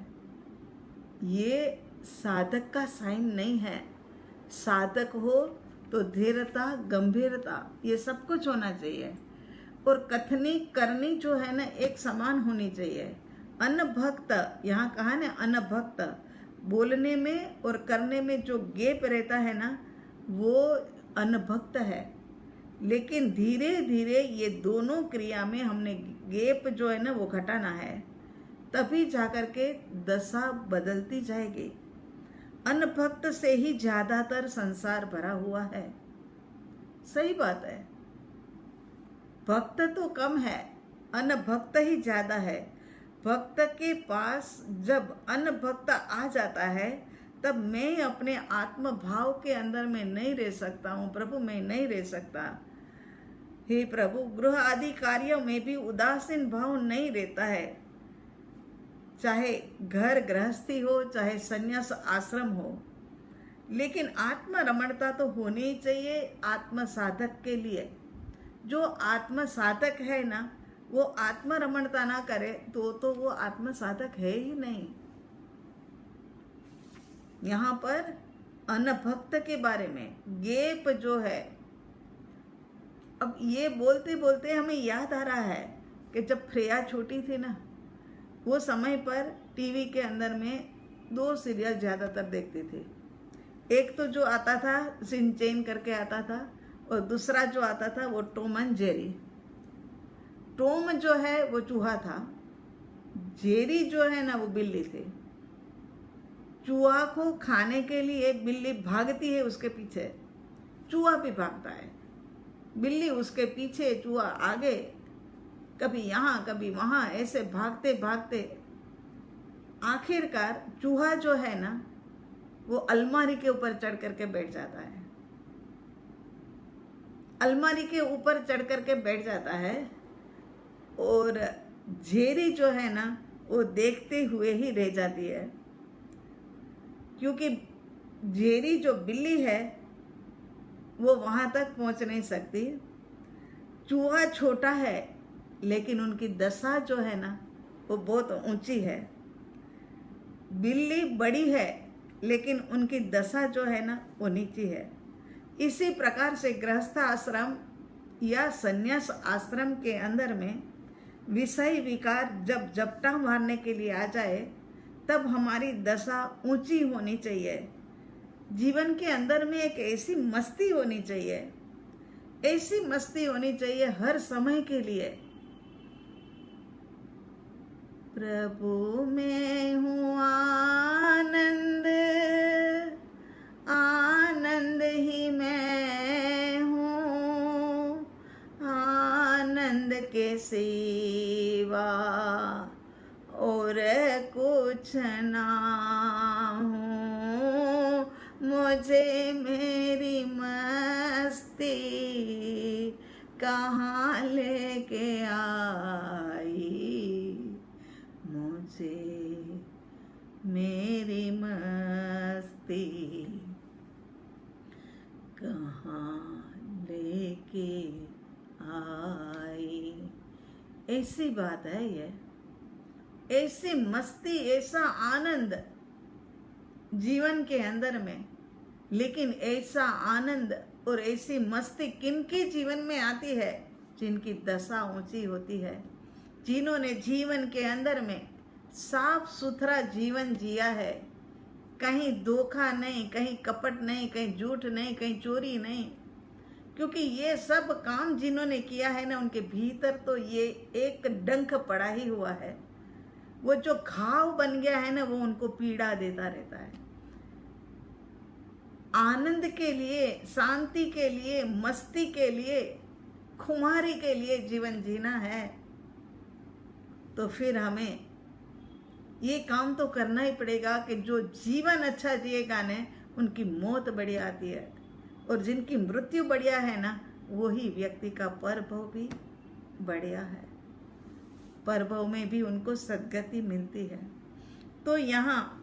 S1: ये साधक का साइन नहीं है। साधक हो तो धीरता, गंभीरता, ये सब कुछ होना चाहिए, और कथनी करनी जो है ना एक समान होनी चाहिए। अनभक्त, यहाँ कहा ना अनभक्त, बोलने में और करने में जो गैप रहता है ना, वो अनभक्त है। लेकिन धीरे धीरे ये दोनों क्रिया में हमने गैप जो है ना वो घटाना है, तभी जाकर के दशा बदलती जाएगी। अनभक्त से ही ज्यादातर संसार भरा हुआ है। सही बात है, भक्त तो कम है, अनभक्त ही ज्यादा है। भक्त के पास जब अनभक्त आ जाता है तब मैं अपने आत्म भाव के अंदर में नहीं रह सकता हूँ। प्रभु मैं नहीं रह सकता। हे प्रभु, गृह आदि कार्यों में भी उदासीन भाव नहीं रहता है, चाहे घर गृहस्थी हो चाहे संन्यास आश्रम हो। लेकिन आत्म रमणता तो होनी ही चाहिए आत्म साधक के लिए। जो आत्म साधक है ना, वो आत्म रमणता ना करे तो वो आत्म साधक है ही नहीं। यहाँ पर अनभक्त के बारे में गेप जो है, अब ये बोलते बोलते हमें याद आ रहा है कि जब फ्रेया छोटी थी ना, वो समय पर टीवी के अंदर में 2 सीरियल ज़्यादातर देखती थी। एक तो जो आता था सिंचैन करके आता था, और दूसरा जो आता था वो टॉम एंड जेरी। टॉम जो है वो चूहा था, जेरी जो है ना वो बिल्ली थी। चूहा को खाने के लिए बिल्ली भागती है उसके पीछे, चूहा भी भागता है, बिल्ली उसके पीछे, चूहा आगे, कभी यहाँ कभी वहाँ, ऐसे भागते भागते आखिरकार चूहा जो है ना वो अलमारी के ऊपर चढ़ करके बैठ जाता है। अलमारी के ऊपर चढ़ करके बैठ जाता है, और झेरी जो है ना वो देखते हुए ही रह जाती है, क्योंकि झेरी जो बिल्ली है वो वहां तक पहुंच नहीं सकती। चूहा छोटा है लेकिन उनकी दशा जो है ना वो बहुत ऊंची है। बिल्ली बड़ी है लेकिन उनकी दशा जो है ना वो नीची है। इसी प्रकार से गृहस्थ आश्रम या संन्यास आश्रम के अंदर में विषय विकार जब झपटा मारने के लिए आ जाए तब हमारी दशा ऊंची होनी चाहिए। जीवन के अंदर में एक ऐसी मस्ती होनी चाहिए, ऐसी मस्ती होनी चाहिए हर समय के लिए। प्रभु मैं हूँ आनंद, आनंद ही मैं हूँ, आनंद के सिवा और कुछ ना हूँ। मुझे मेरी मस्ती कहाँ लेके आई, मुझे मेरी मस्ती कहाँ लेके आई। ऐसी बात है ये, ऐसी मस्ती, ऐसा आनंद जीवन के अंदर में। लेकिन ऐसा आनंद और ऐसी मस्ती किनके जीवन में आती है? जिनकी दशा ऊंची होती है, जिन्होंने जीवन के अंदर में साफ सुथरा जीवन जिया है, कहीं धोखा नहीं, कहीं कपट नहीं, कहीं झूठ नहीं, कहीं चोरी नहीं। क्योंकि ये सब काम जिन्होंने किया है ना, उनके भीतर तो ये एक डंक पड़ा ही हुआ है। वो जो घाव बन गया है ना, वो उनको पीड़ा देता रहता है। आनंद के लिए, शांति के लिए, मस्ती के लिए, खुमारी के लिए जीवन जीना है तो फिर हमें ये काम तो करना ही पड़ेगा कि जो जीवन अच्छा जिएगा ना, उनकी मौत बढ़िया आती है, और जिनकी मृत्यु बढ़िया है ना, वही व्यक्ति का परभव भी बढ़िया है। परभव में भी उनको सद्गति मिलती है। तो यहाँ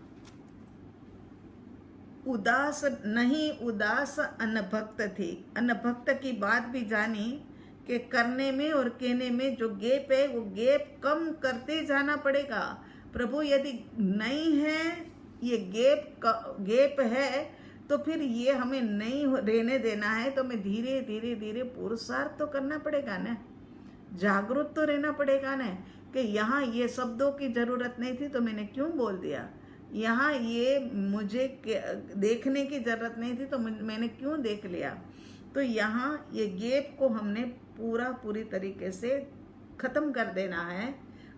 S1: उदास नहीं, उदास अनभक्त थी। अनभक्त की बात भी जानी कि करने में और कहने में जो गैप है, वो गैप कम करते जाना पड़ेगा। प्रभु यदि नहीं है, ये गैप है, तो फिर ये हमें नहीं रहने देना है, तो हमें धीरे धीरे धीरे पुरुषार्थ तो करना पड़ेगा ना, जागरूक तो रहना पड़ेगा ना कि यहाँ ये शब्दों की जरूरत नहीं थी तो मैंने क्यों बोल दिया, यहाँ ये मुझे देखने की जरूरत नहीं थी तो मैंने क्यों देख लिया। तो यहाँ ये गैप को हमने पूरी तरीके से खत्म कर देना है,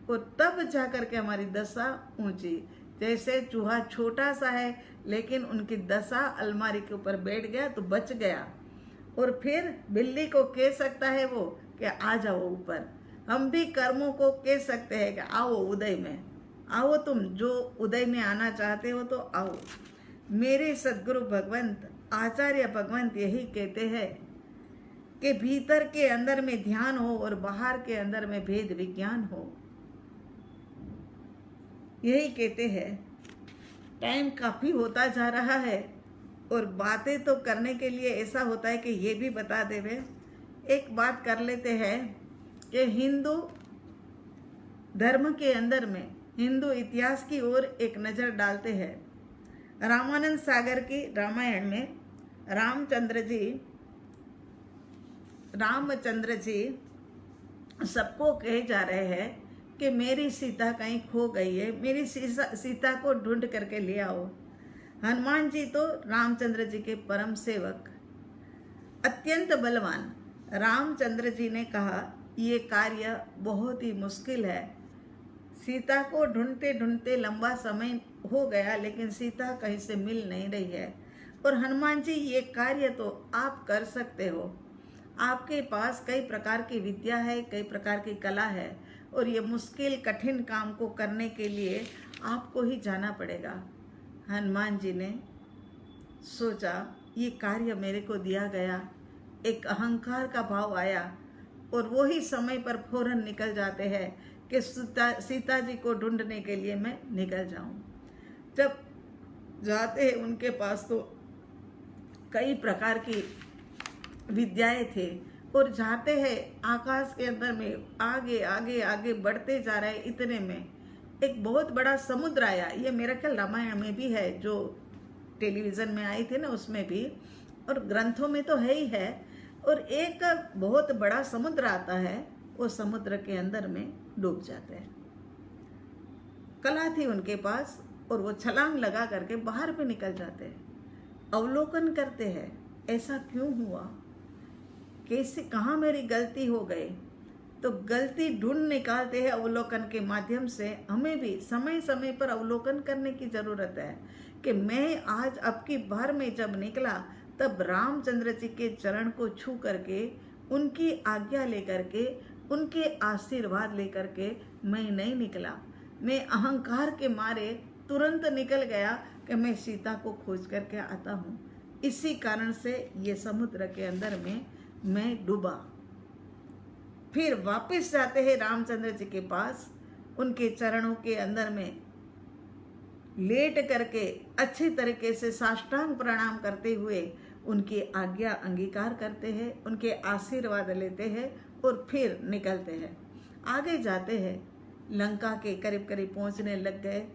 S1: और तब जा कर के हमारी दशा ऊंची। जैसे चूहा छोटा सा है लेकिन उनकी दशा अलमारी के ऊपर बैठ गया तो बच गया। और फिर बिल्ली को कह सकता है वो कि आ जाओ ऊपर। हम भी कर्मों को कह सकते हैं कि आओ उदय में, आओ तुम जो उदय में आना चाहते हो तो आओ। मेरे सद्गुरु भगवंत आचार्य भगवंत यही कहते हैं कि भीतर के अंदर में ध्यान हो और बाहर के अंदर में भेद विज्ञान हो। यही कहते हैं। टाइम काफी होता जा रहा है और बातें तो करने के लिए ऐसा होता है कि ये भी बता देवे। एक बात कर लेते हैं कि हिंदू धर्म के अंदर में हिंदू इतिहास की ओर एक नज़र डालते हैं। रामानंद सागर की रामायण में रामचंद्र जी सबको कहे जा रहे हैं कि मेरी सीता कहीं खो गई है, मेरी सीता को ढूंढ करके ले आओ। हनुमान जी तो रामचंद्र जी के परम सेवक, अत्यंत बलवान। रामचंद्र जी ने कहा ये कार्य बहुत ही मुश्किल है। सीता को ढूंढते ढूंढते लंबा समय हो गया लेकिन सीता कहीं से मिल नहीं रही है। और हनुमान जी ये कार्य तो आप कर सकते हो, आपके पास कई प्रकार की विद्या है, कई प्रकार की कला है और ये मुश्किल कठिन काम को करने के लिए आपको ही जाना पड़ेगा। हनुमान जी ने सोचा ये कार्य मेरे को दिया गया, एक अहंकार का भाव आया और वही समय पर फौरन निकल जाते हैं कि सीता जी को ढूंढने के लिए मैं निकल जाऊं। जब जाते हैं उनके पास तो कई प्रकार की विद्याएं थे और जाते हैं आकाश के अंदर में आगे आगे आगे बढ़ते जा रहे। इतने में एक बहुत बड़ा समुद्र आया। ये मेरा ख्याल रामायण में भी है, जो टेलीविज़न में आई थी ना उसमें भी, और ग्रंथों में तो है ही है। और एक बहुत बड़ा समुद्र आता है, वो समुद्र के अंदर में डूब जाते हैं। कला थी उनके पास और वो छलांग लगा करके बाहर पे निकल जाते हैं। अवलोकन करते हैं ऐसा क्यों हुआ, कैसे, कहाँ मेरी गलती हो गई। तो गलती ढूंढ निकालते हैं अवलोकन के माध्यम से। हमें भी समय समय पर अवलोकन करने की जरूरत है कि मैं आज अब की बार में जब निकला तब रामचंद्र जी के चरण को छू करके, उनकी आज्ञा लेकर के, उनके आशीर्वाद लेकर के मैं नहीं निकला। मैं अहंकार के मारे तुरंत निकल गया कि मैं सीता को खोज करके आता हूँ। इसी कारण से ये समुद्र के अंदर में मैं डूबा। फिर वापस जाते हैं रामचंद्र जी के पास, उनके चरणों के अंदर में लेट करके अच्छे तरीके से साष्टांग प्रणाम करते हुए उनकी आज्ञा अंगीकार करते हैं, उनके आशीर्वाद लेते हैं और फिर निकलते हैं। आगे जाते हैं, लंका के करीब करीब पहुंचने लग गए।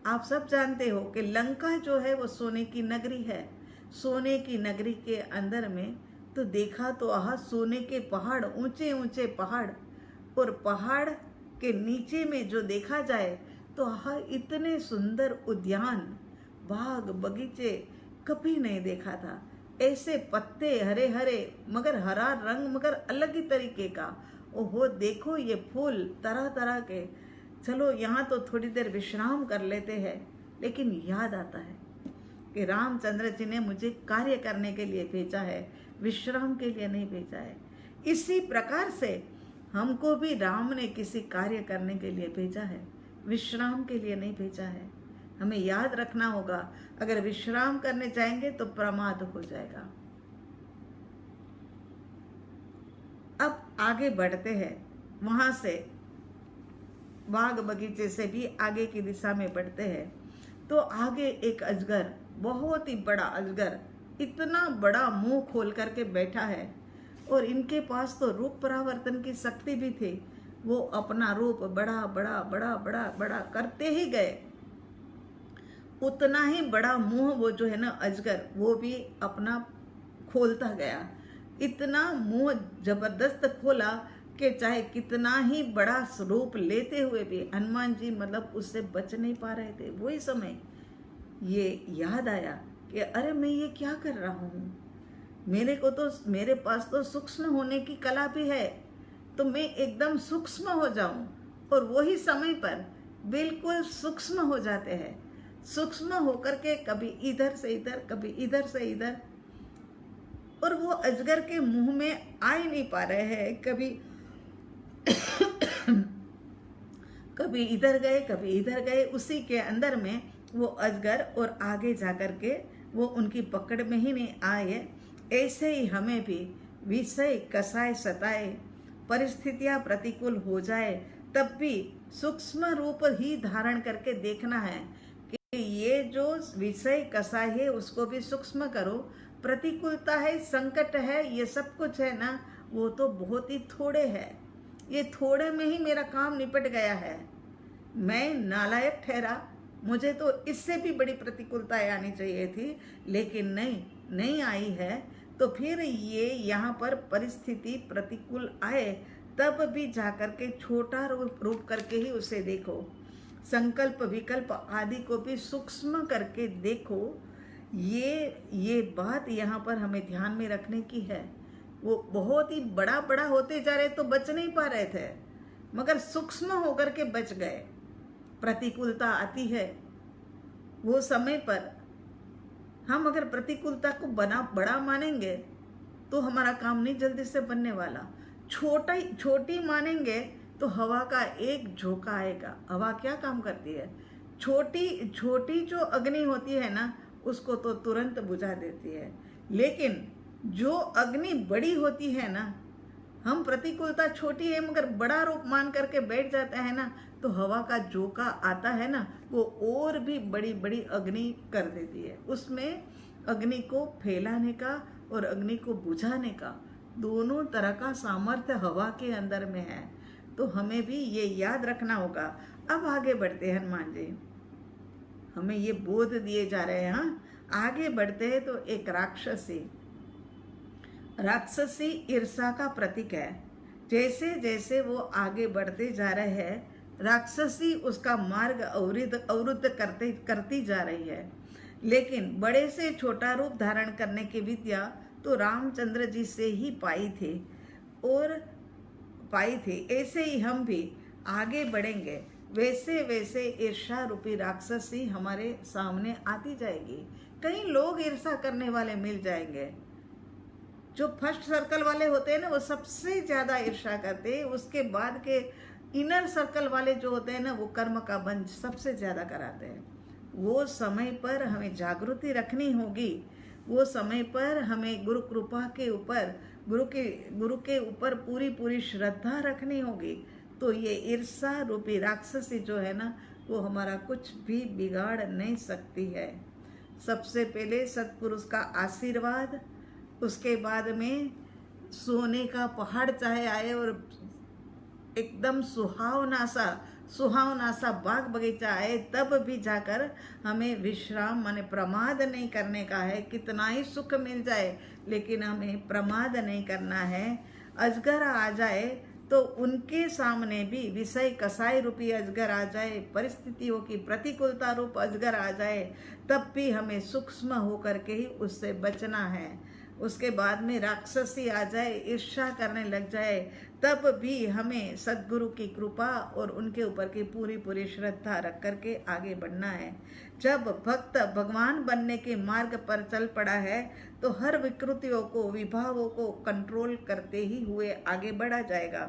S1: आप सब जानते हो कि लंका जो है वो सोने की नगरी है। सोने की नगरी के अंदर में तो देखा तो आह, सोने के पहाड़, ऊंचे ऊंचे पहाड़, और पहाड़ के नीचे में जो देखा जाए तो आह, इतने सुंदर उद्यान, बाग बगीचे कभी नहीं देखा था। ऐसे पत्ते हरे हरे, मगर हरा रंग, मगर अलग ही तरीके का। ओहो देखो ये फूल तरह तरह के। चलो यहाँ तो थोड़ी देर विश्राम कर लेते हैं। लेकिन याद आता है कि रामचंद्र जी ने मुझे कार्य करने के लिए भेजा है, विश्राम के लिए नहीं भेजा है। इसी प्रकार से हमको भी राम ने किसी कार्य करने के लिए भेजा है, विश्राम के लिए नहीं भेजा है। हमें याद रखना होगा, अगर विश्राम करने जाएंगे तो प्रमाद हो जाएगा। अब आगे बढ़ते हैं, वहां से बाग बगीचे से भी आगे की दिशा में बढ़ते हैं। तो आगे एक अजगर, बहुत ही बड़ा अजगर, इतना बड़ा मुंह खोल करके बैठा है और इनके पास तो रूप परावर्तन की शक्ति भी थी। वो अपना रूप बड़ा बड़ा बड़ा बड़ा बड़ा करते ही गए। उतना ही बड़ा मुंह वो जो है ना अजगर, वो भी अपना खोलता गया। इतना मुंह जबरदस्त खोला कि चाहे कितना ही बड़ा स्वरूप लेते हुए भी हनुमान जी मतलब उससे बच नहीं पा रहे थे। वही समय ये याद आया कि अरे मैं ये क्या कर रहा हूँ, मेरे पास तो सूक्ष्म होने की कला भी है, तो मैं एकदम सूक्ष्म हो जाऊं। और वही समय पर बिल्कुल सूक्ष्म हो जाते हैं। सूक्ष्म होकर के कभी इधर से इधर, कभी इधर से इधर, और वो अजगर के मुंह में आ ही नहीं पा रहे हैं। कभी कभी इधर गए, कभी इधर गए, उसी के अंदर में वो अजगर, और आगे जाकर के वो उनकी पकड़ में ही नहीं आए। ऐसे ही हमें भी विषय कसाए सताए, परिस्थितियां प्रतिकूल हो जाए, तब भी सूक्ष्म रूप ही धारण करके देखना है कि ये जो विषय कसाय है उसको भी सूक्ष्म करो। प्रतिकूलता है, संकट है, ये सब कुछ है ना, वो तो बहुत ही थोड़े है। ये थोड़े में ही मेरा काम निपट गया है। मैं नालायक ठहरा, मुझे तो इससे भी बड़ी प्रतिकूलताएं आनी चाहिए थी, लेकिन नहीं आई है। तो फिर ये यहाँ पर परिस्थिति प्रतिकूल आए, तब भी जाकर के छोटा रूप करके ही उसे देखो। संकल्प विकल्प आदि को भी सूक्ष्म करके देखो। ये बात यहाँ पर हमें ध्यान में रखने की है। वो बहुत ही बड़ा बड़ा होते जा रहे तो बच नहीं पा रहे थे, मगर सूक्ष्म होकर के बच गए। प्रतिकूलता आती है, वो समय पर हम अगर प्रतिकूलता को बड़ा मानेंगे तो हमारा काम नहीं जल्दी से बनने वाला। छोटी मानेंगे तो हवा का एक झोंका आएगा। हवा क्या काम करती है? छोटी जो अग्नि होती है ना, उसको तो तुरंत बुझा देती है। लेकिन जो अग्नि बड़ी होती है ना, हम प्रतिकूलता छोटी है मगर बड़ा रूप मान करके बैठ जाते हैं ना, तो हवा का झोंका आता है ना, वो और भी बड़ी बड़ी अग्नि कर देती है। उसमें अग्नि को फैलाने का और अग्नि को बुझाने का दोनों तरह का सामर्थ्य हवा के अंदर में है। तो हमें भी ये याद रखना होगा। अब आगे बढ़ते हैं हनुमान जी, हमें ये बोध दिए जा रहे हैं। हाँ, आगे बढ़ते हैं तो एक राक्षसी ईर्षा का प्रतीक है। जैसे जैसे वो आगे बढ़ते जा रहे हैं, राक्षसी उसका मार्ग अवरुद्ध करती जा रही है। लेकिन बड़े से छोटा रूप धारण करने की विद्या तो रामचंद्र जी से ही पाई थी। ऐसे ही हम भी आगे बढ़ेंगे, वैसे वैसे ईर्षा रूपी राक्षसी हमारे सामने आती जाएगी। कई लोग ईर्षा करने वाले मिल जाएंगे। जो फर्स्ट सर्कल वाले होते हैं ना, वो सबसे ज्यादा ईर्षा करते हैं। उसके बाद के इनर सर्कल वाले जो होते हैं ना, वो कर्म का बंध सबसे ज्यादा कराते हैं। वो समय पर हमें जागृति रखनी होगी। वो समय पर हमें गुरु कृपा के ऊपर, गुरु के ऊपर पूरी श्रद्धा रखनी होगी। तो ये ईर्षा रूपी राक्षसी जो है ना, वो हमारा कुछ भी बिगाड़ नहीं सकती है। सबसे पहले सत्पुरुष का आशीर्वाद, उसके बाद में सोने का पहाड़ चाहे आए और एकदम सुहावना सा बाग बगीचा आए, तब भी जाकर हमें विश्राम माने प्रमाद नहीं करने का है। कितना ही सुख मिल जाए, लेकिन हमें प्रमाद नहीं करना है। अजगर आ जाए तो उनके सामने भी विषय कसाई रूपी अजगर आ जाए, परिस्थितियों की प्रतिकूलता रूप अजगर आ जाए, तब भी हमें सूक्ष्म होकर के ही उससे बचना है। उसके बाद में राक्षसी आ जाए, ईर्ष्या करने लग जाए, तब भी हमें सद्गुरु की कृपा और उनके ऊपर की पूरी श्रद्धा रख करके आगे बढ़ना है। जब भक्त भगवान बनने के मार्ग पर चल पड़ा है, तो हर विकृतियों को, विभावों को कंट्रोल करते ही हुए आगे बढ़ा जाएगा।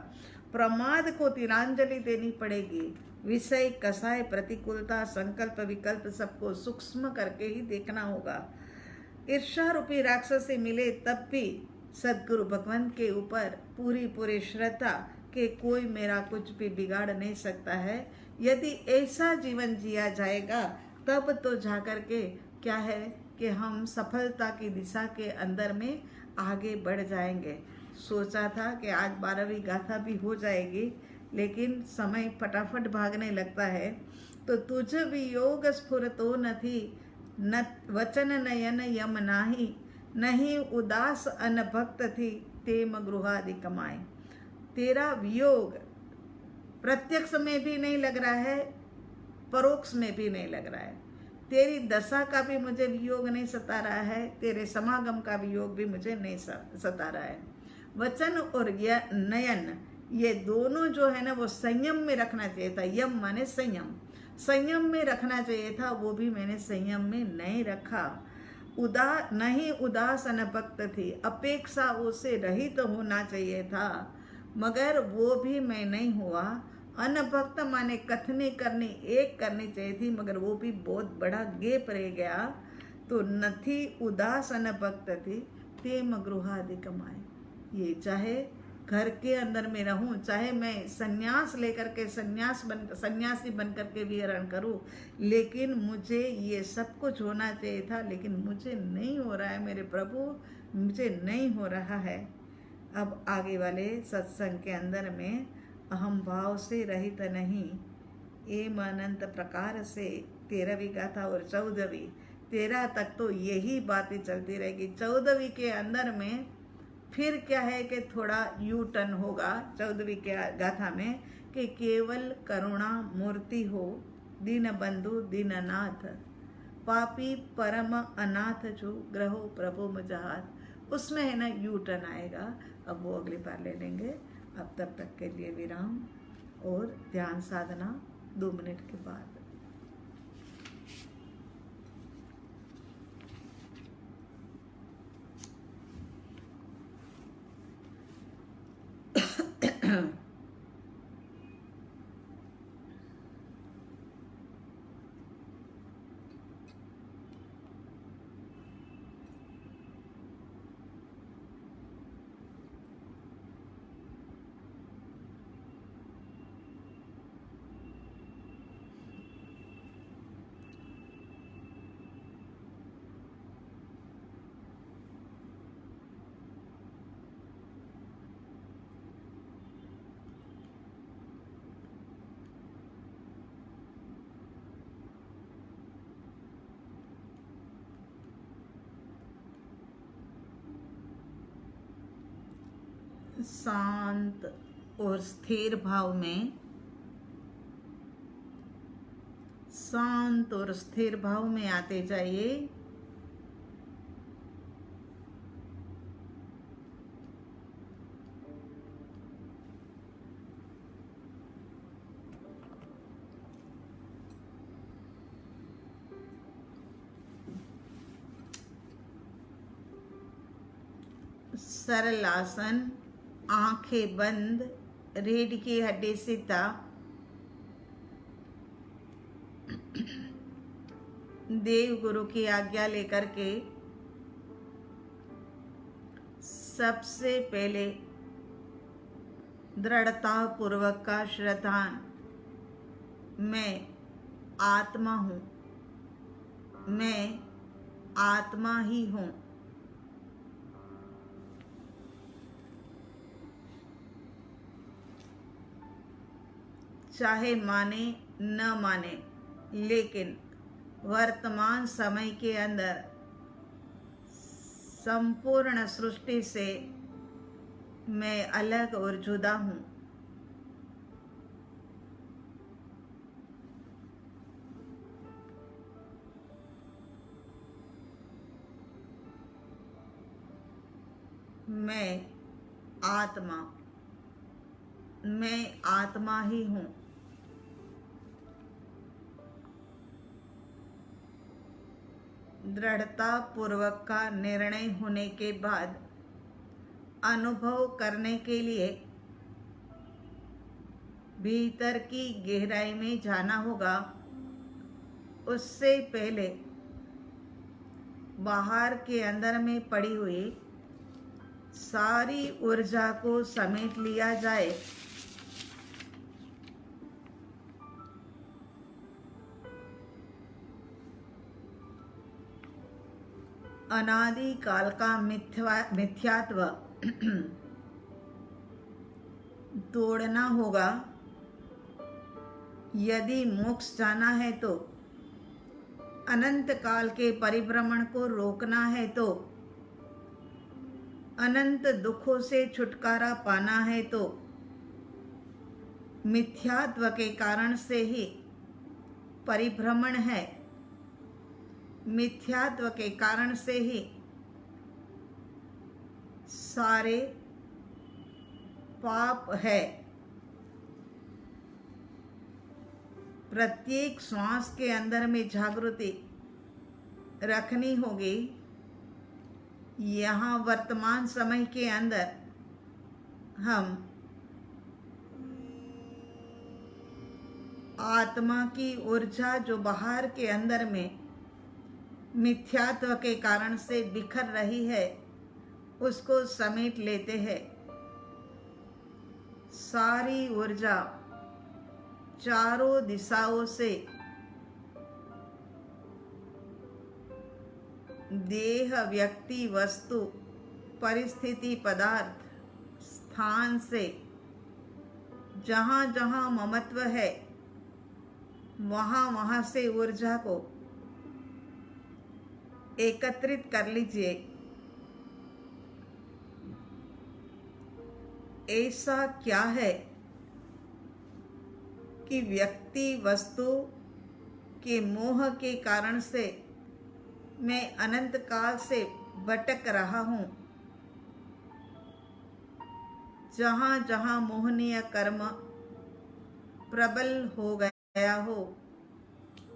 S1: प्रमाद को तिलांजलि देनी पड़ेगी। विषय कसाय प्रतिकूलता संकल्प विकल्प सबको सूक्ष्म करके ही देखना होगा। ईर्षा रूपी राक्षसी मिले तब भी सद्गुरु भगवान के ऊपर पूरी श्रद्धा कि कोई मेरा कुछ भी बिगाड़ नहीं सकता है। यदि ऐसा जीवन जिया जाएगा, तब तो जाकर के क्या है कि हम सफलता की दिशा के अंदर में आगे बढ़ जाएंगे। सोचा था कि आज 12वीं गाथा भी हो जाएगी, लेकिन समय फटाफट भागने लगता है। तो तुझ वियोग स्फुरतो नथी, न वचन नयन यम नाही, नहीं उदास अनभक्त थी, तेम गृहादि कमाए। तेरा वियोग प्रत्यक्ष में भी नहीं लग रहा है, परोक्ष में भी नहीं लग रहा है। तेरी दशा का भी मुझे वियोग नहीं सता रहा है, तेरे समागम का वियोग भी मुझे नहीं सता रहा है। वचन और नयन ये दोनों जो है ना वो संयम में रखना चाहिए था। यम माने संयम, संयम में रखना चाहिए था, वो भी मैंने संयम में नहीं रखा। नहीं उदास अनभक्त थी, अपेक्षाओं से रहित तो होना चाहिए था, मगर वो भी मैं नहीं हुआ। अनभक्त माने कथनी करनी एक करनी चाहिए थी, मगर वो भी बहुत बड़ा गैप रह गया। तो न थी उदास अनभक्त थी, ते गृहादि कमाए। ये चाहे घर के अंदर में रहूं, चाहे मैं संन्यास लेकर के सन्यासी बन करके विहरण करूं, लेकिन मुझे ये सब कुछ होना चाहिए था, लेकिन मुझे नहीं हो रहा है मेरे प्रभु, मुझे नहीं हो रहा है। अब आगे वाले सत्संग के अंदर में अहम भाव से रहित नहीं, एम अनंत प्रकार से 13वीं गाथा और 14वीं, 13 तक तो यही बातें चलती रहेगी। 14वीं के अंदर में फिर क्या है कि थोड़ा यू टर्न होगा 14वीं के गाथा में, कि केवल करुणा मूर्ति हो, दीन बंधु दीननाथ, पापी परम अनाथ जो ग्रहो प्रभु मुझात, उसमें है ना यू टर्न आएगा। अब वो अगली बार ले लेंगे। अब तब तक के लिए विराम और ध्यान साधना 2 मिनट के बाद। शांत और स्थिर भाव में, शांत और स्थिर भाव में आते जाइए। सरल आसन, आंखें बंद, रीढ़ की हड्डी सीधा, देव गुरु की आज्ञा लेकर के सबसे पहले दृढ़ता पूर्वक का श्रद्धान, मैं आत्मा हूँ, मैं आत्मा ही हूँ। चाहे माने न माने, लेकिन वर्तमान समय के अंदर संपूर्ण सृष्टि से मैं अलग और जुदा हूँ। मैं आत्मा ही हूँ। दृढ़ता पूर्वक का निर्णय होने के बाद अनुभव करने के लिए भीतर की गहराई में जाना होगा। उससे पहले बाहर के अंदर में पड़ी हुई सारी ऊर्जा को समेट लिया जाए। अनादि काल का मिथ्यात्व तोड़ना होगा। यदि मोक्ष जाना है तो, अनंत काल के परिभ्रमण को रोकना है तो, अनंत दुखों से छुटकारा पाना है तो, मिथ्यात्व के कारण से ही परिभ्रमण है, मिथ्यात्व के कारण से ही सारे पाप है। प्रत्येक श्वास के अंदर में जागृति रखनी होगी। यहाँ वर्तमान समय के अंदर हम आत्मा की ऊर्जा जो बाहर के अंदर में मिथ्यात्व के कारण से बिखर रही है, उसको समेट लेते हैं। सारी ऊर्जा चारों दिशाओं से देह, व्यक्ति, वस्तु, परिस्थिति, पदार्थ, स्थान से जहाँ जहाँ ममत्व है वहाँ वहाँ से ऊर्जा को एकत्रित कर लीजिए। ऐसा क्या है कि व्यक्ति, वस्तु के मोह के कारण से मैं अनंत काल से भटक रहा हूँ। जहाँ जहाँ मोहनीय कर्म प्रबल हो गया हो,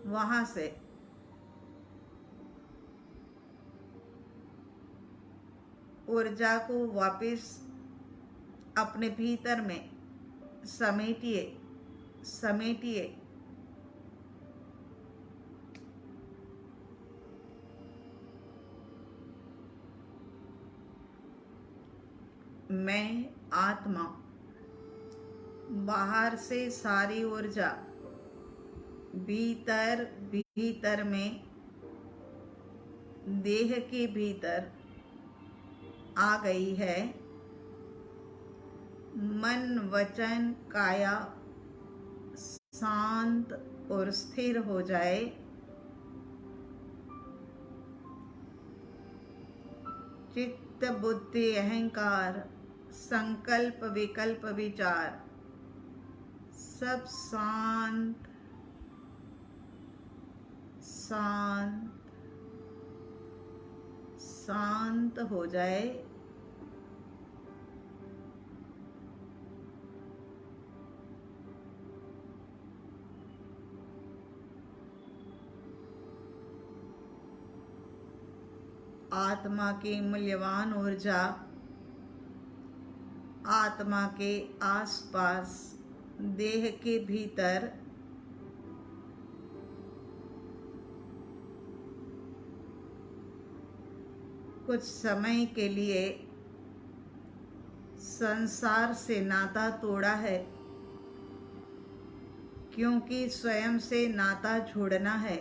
S1: वहाँ से ऊर्जा को वापस अपने भीतर में समेटिए समेटिए। मैं आत्मा, बाहर से सारी ऊर्जा भीतर भीतर में देह के भीतर आ गई है। मन, वचन, काया शांत और स्थिर हो जाए। चित्त, बुद्धि, अहंकार, संकल्प, विकल्प, विचार सब शांत शांत शांत हो जाए। आत्मा की मूल्यवान ऊर्जा आत्मा के आसपास देह के भीतर कुछ समय के लिए संसार से नाता तोड़ा है, क्योंकि स्वयं से नाता जोड़ना है।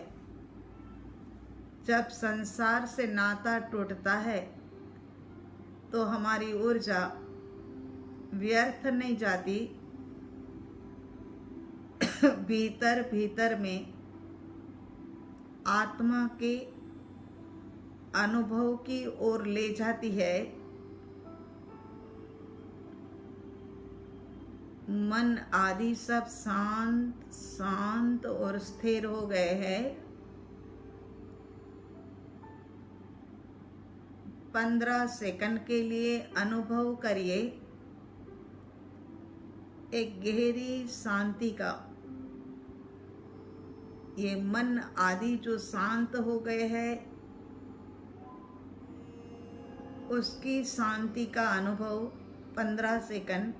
S1: जब संसार से नाता टूटता है तो हमारी ऊर्जा व्यर्थ नहीं जाती, भीतर भीतर में आत्मा के अनुभव की ओर ले जाती है। मन आदि सब शांत शांत और स्थिर हो गए हैं। 15 सेकंड के लिए अनुभव करिए एक गहरी शांति का। ये मन आदि जो शांत हो गए हैं, उसकी शांति का अनुभव 15 सेकंड।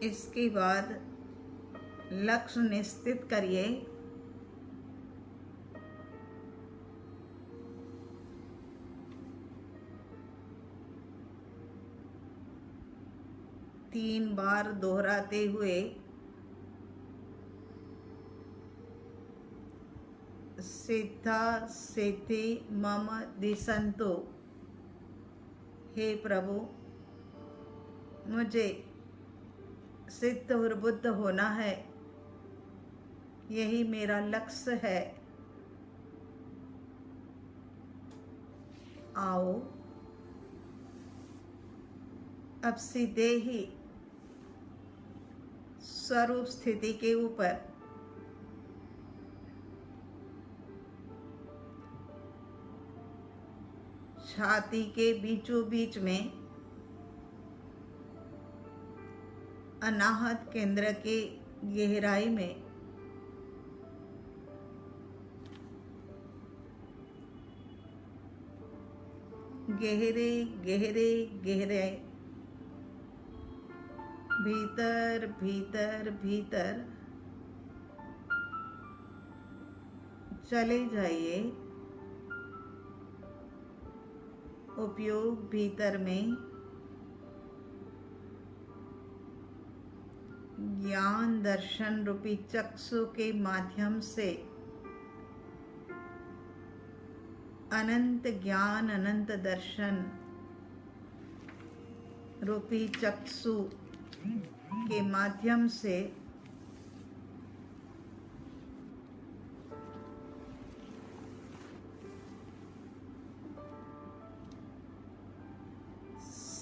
S1: इसके बाद लक्ष्य निश्चित करिए। तीन बार दोहराते हुए सिद्धा सिद्धि मम दिसंतो। हे प्रभु, मुझे सिद्ध और बुद्ध होना है, यही मेरा लक्ष्य है। आओ अब सीधे ही स्वरूप स्थिति के ऊपर छाती के बीचों बीच में अनाहत केंद्र की गहराई में गहरे गहरे गहरे भीतर भीतर भीतर चले जाइए। उपयोग भीतर में ज्ञान दर्शन रूपी चक्षु के माध्यम से अनंत ज्ञान अनंत दर्शन रूपी चक्षु के माध्यम से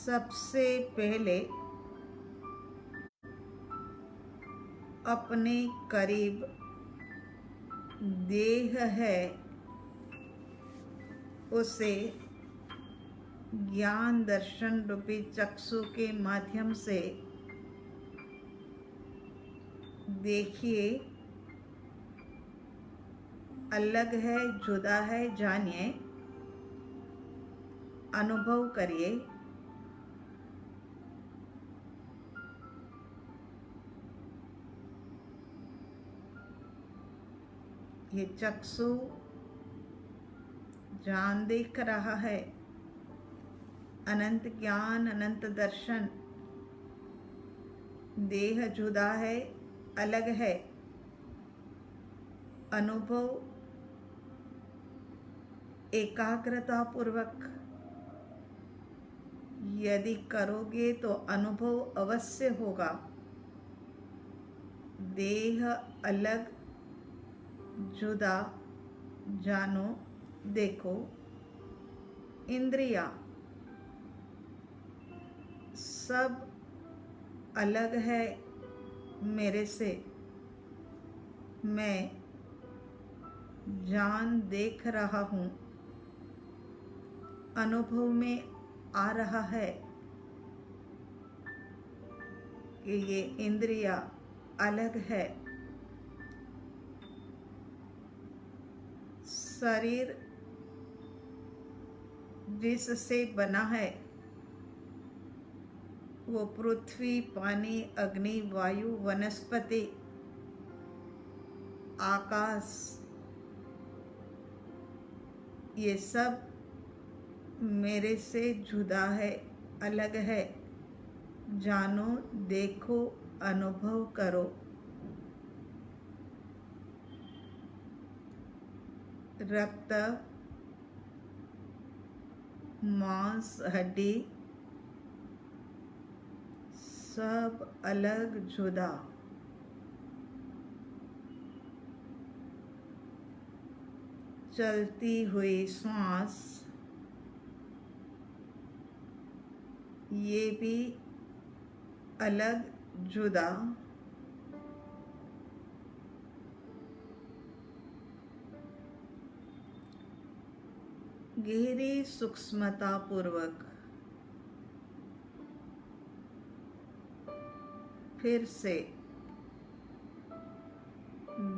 S1: सबसे पहले अपने करीब देह है उसे ज्ञान दर्शन रूपी चक्षु के माध्यम से देखिए। अलग है, जुदा है, जानिए, अनुभव करिए। ये चक्षु जान देख रहा है, अनंत ज्ञान अनंत दर्शन। देह जुदा है, अलग है, अनुभव एकाग्रता पूर्वक यदि करोगे तो अनुभव अवश्य होगा। देह अलग जुदा जानो, देखो। इंद्रिया सब अलग है मेरे से। मैं जान देख रहा हूँ, अनुभव में आ रहा है कि ये इंद्रिया अलग है। शरीर जिससे बना है वो पृथ्वी, पानी, अग्नि, वायु, वनस्पति, आकाश, ये सब मेरे से जुदा है, अलग है। जानो, देखो, अनुभव करो। रक्त, मांस, हड्डी सब अलग जुदा। चलती हुई सांस ये भी अलग जुदा। गहरी सूक्ष्मता पूर्वक फिर से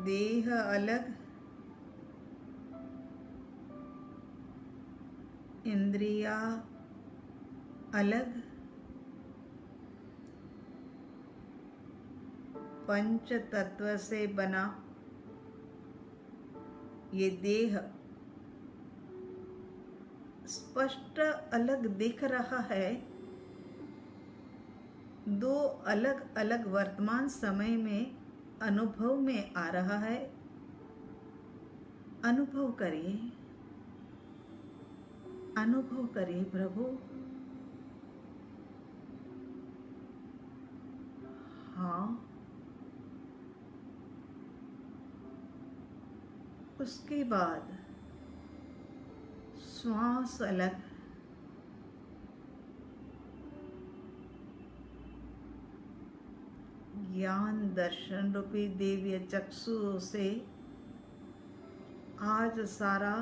S1: देह अलग, इंद्रिया अलग, पंच तत्व से बना ये देह स्पष्ट अलग दिख रहा है। दो अलग अलग वर्तमान समय में अनुभव में आ रहा है। अनुभव करिए, अनुभव करिए प्रभु। हाँ, उसके बाद श्वास अलग, ज्ञान दर्शन रूपी दिव्य चक्षु से आज सारा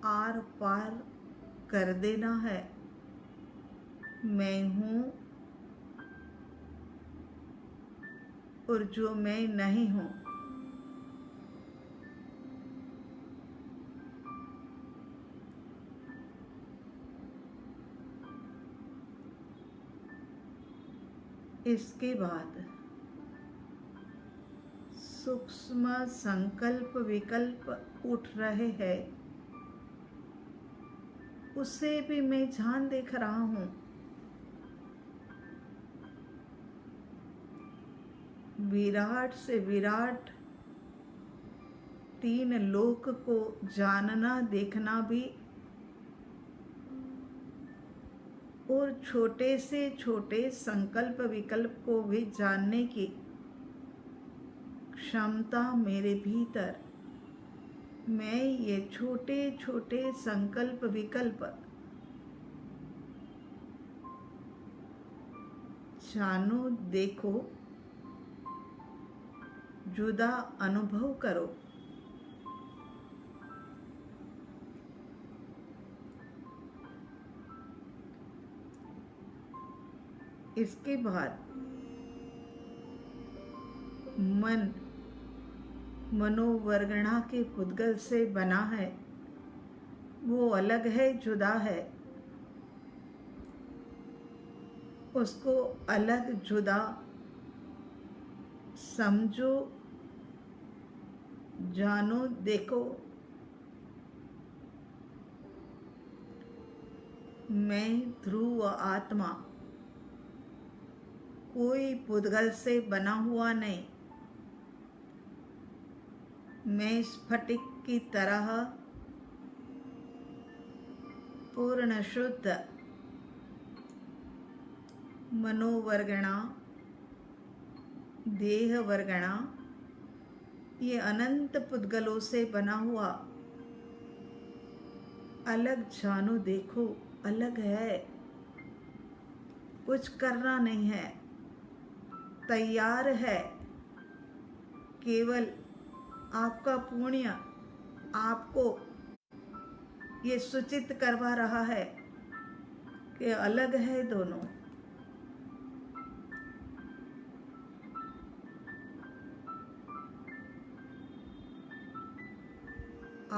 S1: आर पार कर देना है। मैं हूँ और जो मैं नहीं हूँ। इसके बाद सूक्ष्म संकल्प विकल्प उठ रहे हैं, उसे भी मैं ध्यान देख रहा हूँ। विराट से विराट तीन लोक को जानना देखना भी और छोटे से छोटे संकल्प विकल्प को भी जानने की क्षमता मेरे भीतर। मैं ये छोटे छोटे संकल्प विकल्प जानो, देखो, जुदा अनुभव करो। इसके बाद मन मनोवर्गणा के पुद्गल से बना है, वो अलग है, जुदा है। उसको अलग जुदा समझो, जानो, देखो। मैं ध्रुव आत्मा कोई पुद्गल से बना हुआ नहीं। मैं स्फटिक की तरह पूर्ण शुद्ध मनोवर्गणा, देह वर्गणा, ये अनंत पुद्गलों से बना हुआ अलग जानो, देखो, अलग है। कुछ करना नहीं है, तैयार है। केवल आपका पुण्य आपको ये सूचित करवा रहा है कि अलग है दोनों।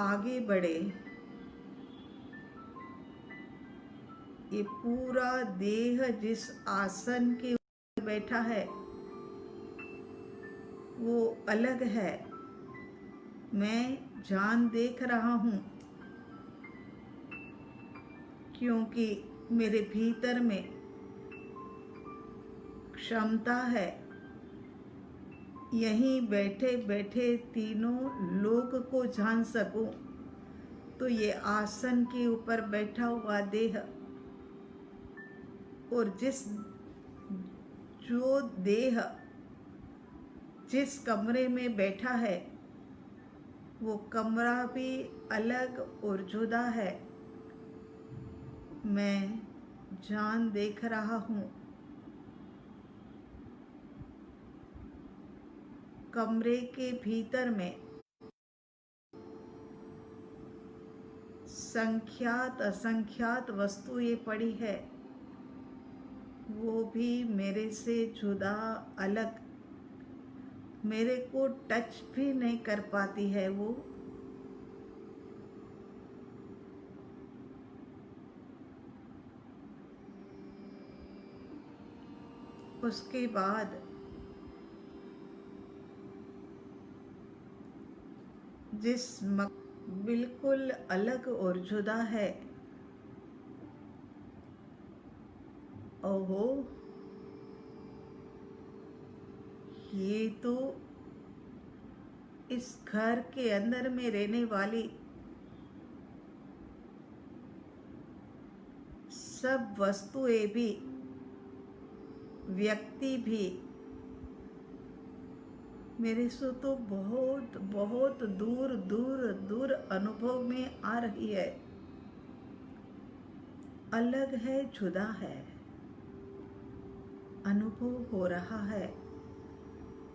S1: आगे बढ़े। ये पूरा देह जिस आसन के ऊपर बैठा है वो अलग है। मैं जान देख रहा हूँ क्योंकि मेरे भीतर में क्षमता है यहीं बैठे बैठे तीनों लोक को जान सकूं। तो ये आसन के ऊपर बैठा हुआ देह और जो देह जिस कमरे में बैठा है वो कमरा भी अलग और जुदा है। मैं जान देख रहा हूँ। कमरे के भीतर में संख्यात असंख्यात वस्तुएं पड़ी है, वो भी मेरे से जुदा अलग, मेरे को टच भी नहीं कर पाती है वो। उसके बाद जिस बिल्कुल अलग और जुदा है, ओहो, ये तो इस घर के अंदर में रहने वाली सब वस्तुएं भी, व्यक्ति भी मेरे से तो बहुत बहुत दूर दूर दूर अनुभव में आ रही है। अलग है, जुदा है, अनुभव हो रहा है।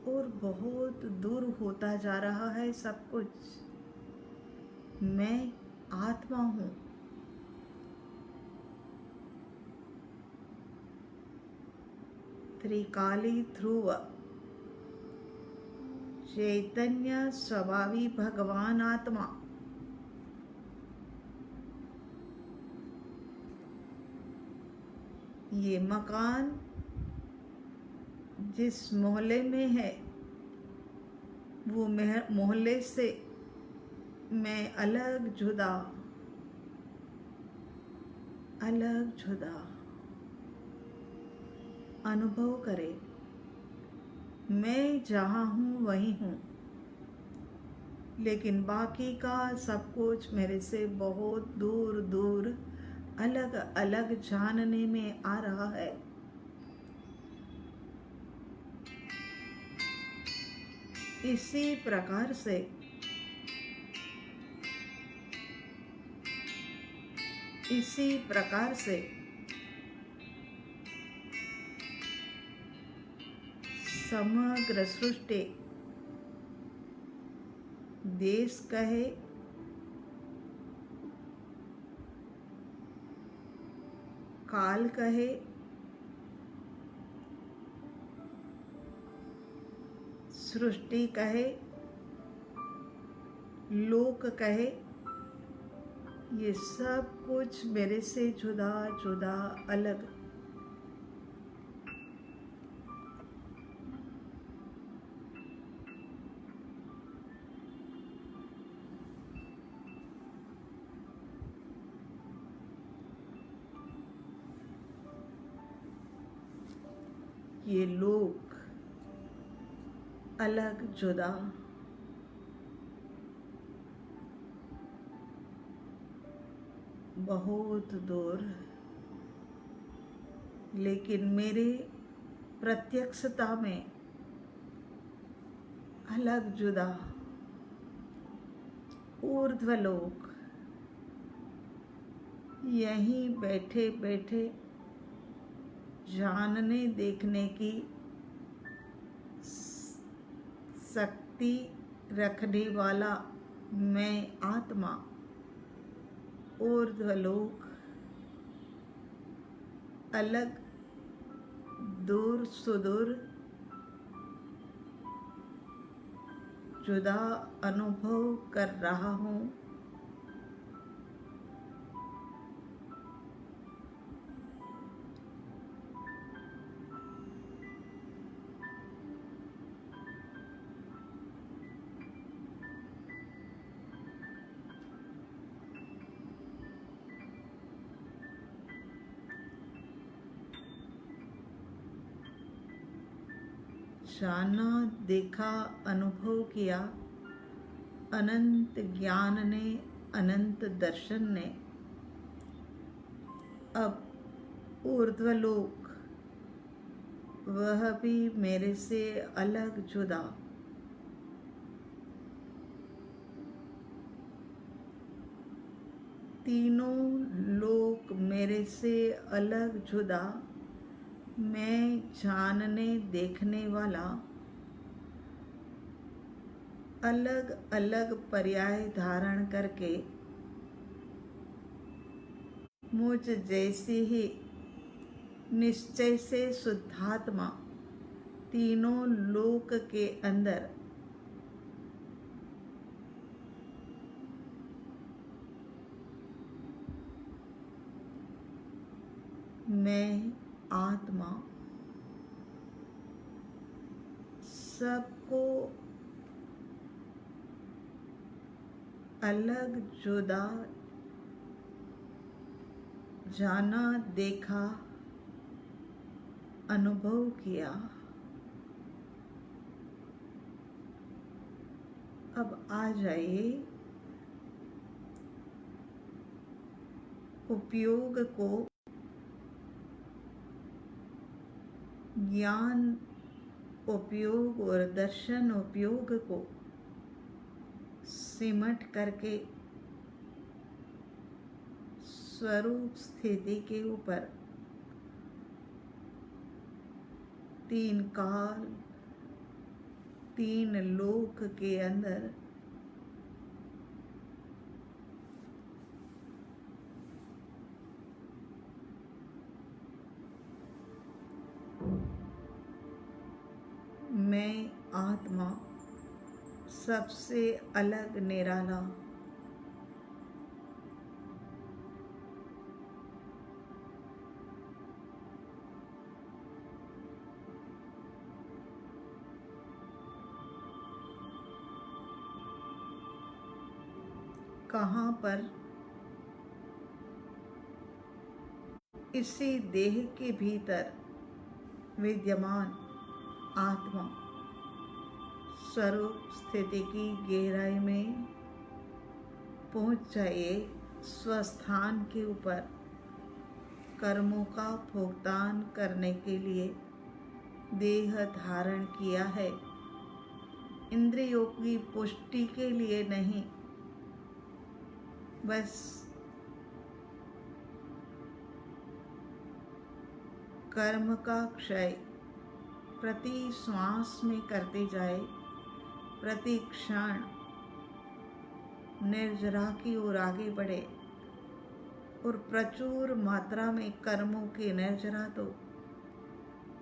S1: और बहुत दूर होता जा रहा है सब कुछ। मैं आत्मा हूँ। त्रिकाली ध्रुव चैतन्य स्वभावी भगवान आत्मा। ये मकान जिस मोहल्ले में है वो मोहल्ले से मैं अलग जुदा अनुभव करे। मैं जहाँ हूँ वहीं हूँ, लेकिन बाकी का सब कुछ मेरे से बहुत दूर दूर अलग अलग जानने में आ रहा है। इसी प्रकार से समग्र सृष्टि, देश कहे, काल कहे, सृष्टि कहे, लोक कहे, ये सब कुछ मेरे से जुदा जुदा अलग। ये लोग अलग जुदा, बहुत दूर, लेकिन मेरे प्रत्यक्षता में अलग जुदा ऊर्ध्वलोक। यहीं बैठे बैठे जानने देखने की शक्ति रखने वाला मैं आत्मा, ऊर्ध्वलोक अलग दूर सुदूर जुदा अनुभव कर रहा हूँ। जाना, देखा, अनुभव किया, अनंत ज्ञान ने, अनंत दर्शन ने। अब ऊर्ध्वलोक, वह भी मेरे से अलग जुदा। तीनों लोक मेरे से अलग जुदा, मैं जानने देखने वाला अलग अलग पर्याय धारण करके मुझ जैसी ही निश्चय से शुद्धात्मा तीनों लोक के अंदर मैं आत्मा सबको अलग जुदा जाना, देखा, अनुभव किया। अब आ जाइए उपयोग को, ज्ञान उपयोग और दर्शन उपयोग को सिमट करके स्वरूप स्थिति के ऊपर तीन काल, तीन लोक के अंदर मैं आत्मा सबसे अलग निराला, कहाँ पर इसी देह के भीतर विद्यमान आत्मा स्वरूप स्थिति की गहराई में पहुंच जाइए। स्वस्थान के ऊपर कर्मों का भुगतान करने के लिए देह धारण किया है, इंद्रियों की पुष्टि के लिए नहीं, बस कर्म का क्षय प्रति श्वास में करते जाए, प्रति क्षण निर्जरा की ओर आगे बढ़े और प्रचुर मात्रा में कर्मों की निर्जरा तो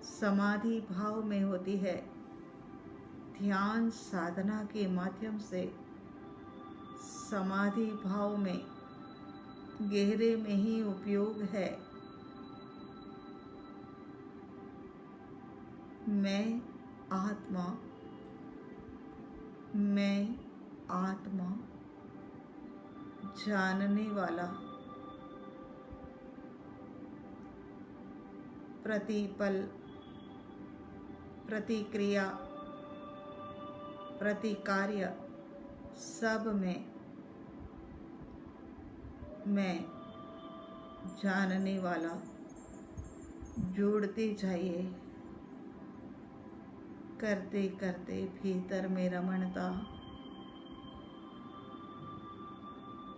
S1: समाधि भाव में होती है। ध्यान साधना के माध्यम से समाधि भाव में गहरे में ही उपयोग है। मैं आत्मा जानने वाला, प्रतिपल प्रतिक्रिया प्रतिकार्य सब में मैं जानने वाला जोड़ते जाइए। करते करते भीतर में रमणता,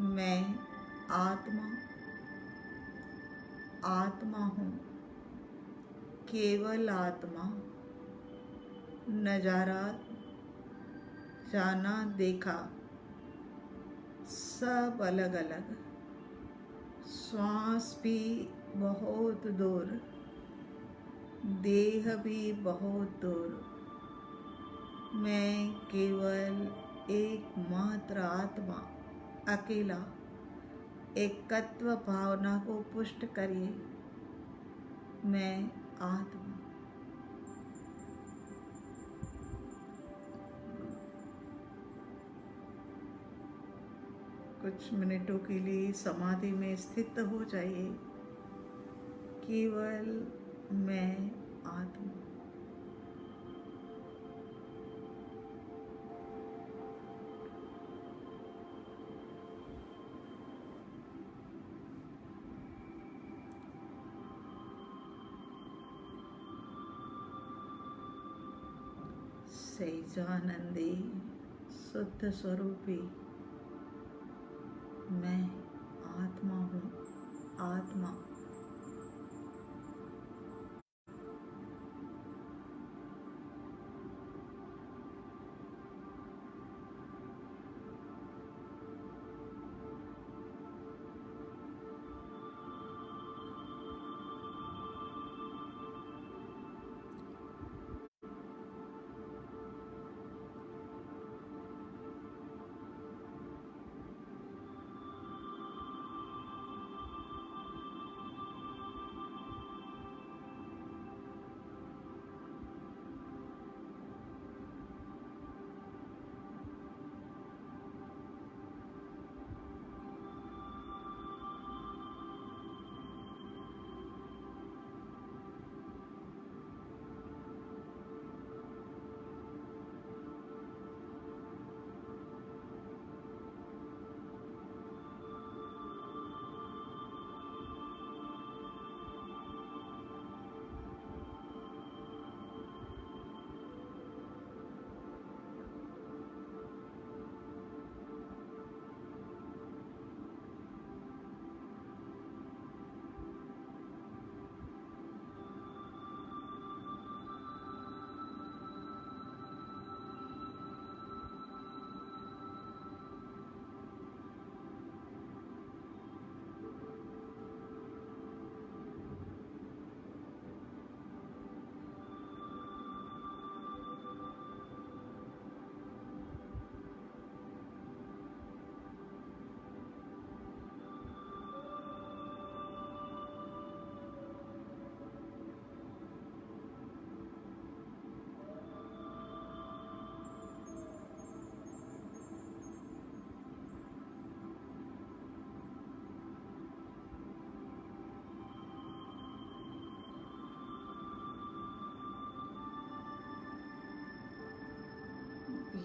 S1: मैं आत्मा हूँ, केवल आत्मा, नजारा जाना देखा सब अलग अलग, श्वास भी बहुत दूर, देह भी बहुत दूर, मैं केवल एकमात्र आत्मा, अकेला। एकत्व भावना को पुष्ट करिए। मैं आत्मा। कुछ मिनटों के लिए समाधि में स्थित हो जाइए। केवल मैं आत्मा। सहजानंदी शुद्ध स्वरूपी मैं आत्मा हूँ। आत्मा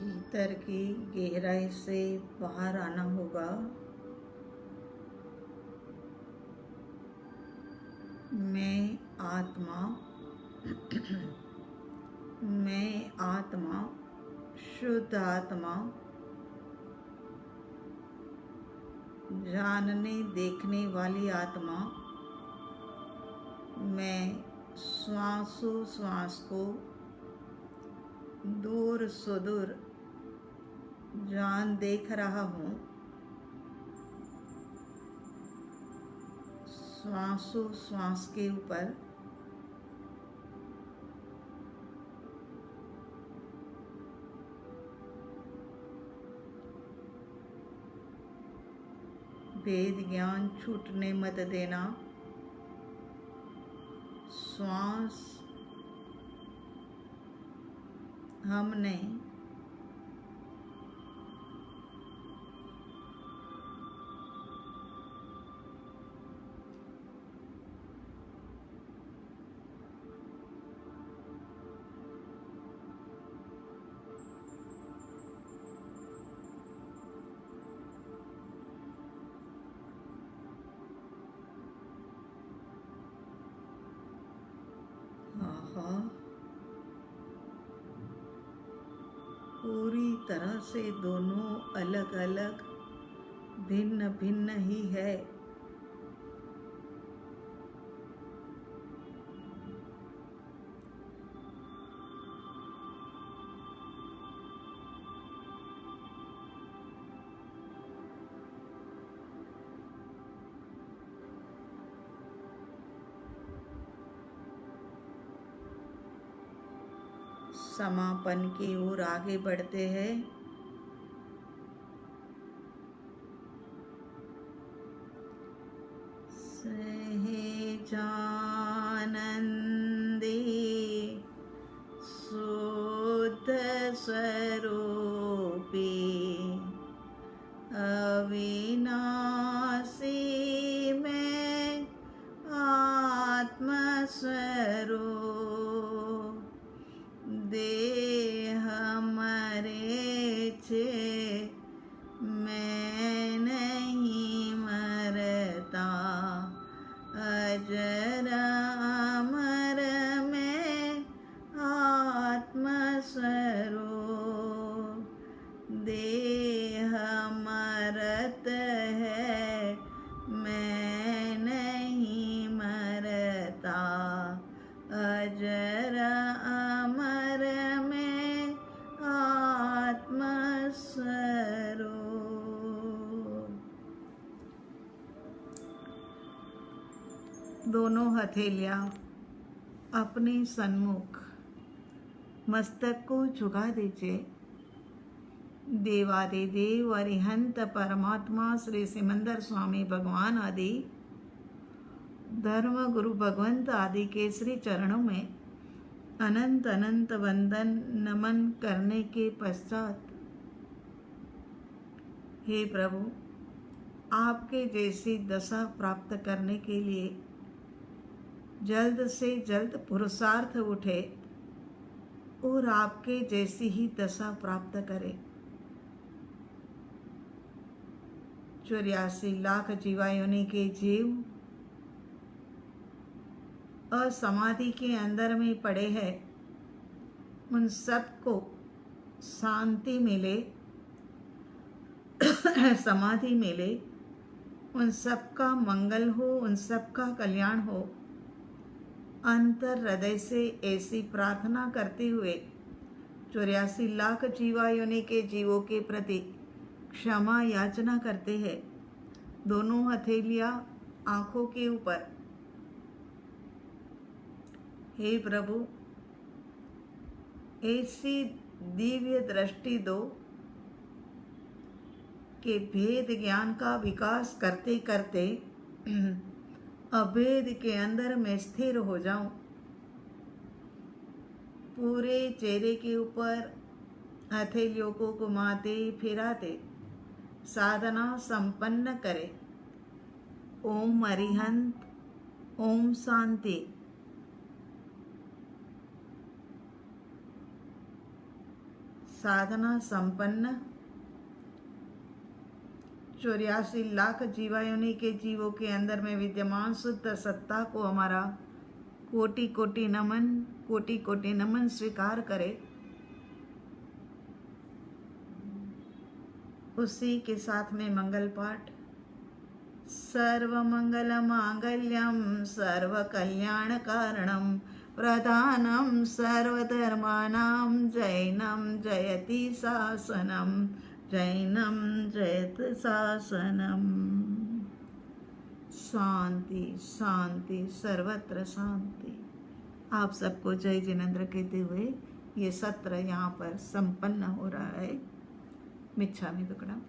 S1: भीतर की गहराई से बाहर आना होगा। मैं आत्मा मैं आत्मा, शुद्ध आत्मा, जानने देखने वाली आत्मा, मैं श्वासों श्वास को दूर सुदूर जान देख रहा हूँ। श्वासों श्वास के ऊपर वेद ज्ञान छूटने मत देना। श्वास हमने पूरी तरह से दोनों अलग अलग भिन्न भिन्न ही है। समापन की ओर आगे बढ़ते हैं। सहजानंदी शुद्ध स्वरूपी अविनाशी में आत्मस्वरूप देह मरे छे मैं नहीं मरता अजर अमर में आत्मस्वरूप देह मरत है मैं नहीं मरता अजर अमर में आत्मस्वरूप। दोनों हथेलियां अपने सन्मुख मस्तक को झुका दीजिए। देवादिदेव अरिहंत परमात्मा श्री सिमंदर स्वामी भगवान आदि धर्म गुरु भगवंत आदि के श्री चरणों में अनंत अनंत वंदन नमन करने के पश्चात, हे प्रभु, आपके जैसी दशा प्राप्त करने के लिए जल्द से जल्द पुरुषार्थ उठे और आपके जैसी ही दशा प्राप्त करे। 84 लाख जीवायोनि के जीव असमाधि के अंदर में पड़े हैं, उन सबको शांति मिले, समाधि मिले, उन सबका मंगल हो, उन सबका कल्याण हो। अंतर हृदय से ऐसी प्रार्थना करते हुए 84 लाख जीवायोनि के जीवों के प्रति क्षमा याचना करते हैं। दोनों हथेलियां आंखों के ऊपर। हे प्रभु, ऐसी दिव्य दृष्टि दो कि भेद ज्ञान का विकास करते करते अभेद के अंदर मैं स्थिर हो जाऊं। पूरे चेहरे के ऊपर हथेलियों को घुमाते फिराते साधना संपन्न करे। ओम अरिहंत, ओम शांति। साधना संपन्न 84 लाख जीवायोनि के जीवों के अंदर में विद्यमान शुद्ध सत्ता को हमारा कोटि कोटि नमन स्वीकार करे। उसी के साथ में मंगल पाठ। सर्व मंगल मांगल्यम सर्व कल्याण कारणम प्रधानम सर्वधर्मानां जैनम जयति शासनम जैनम जयत शासनम। शांति शांति सर्वत्र शांति। आप सबको जय जिनेंद्र कहते हुए ये सत्र यहाँ पर संपन्न हो रहा है। मिच्छामि दुक्कडम।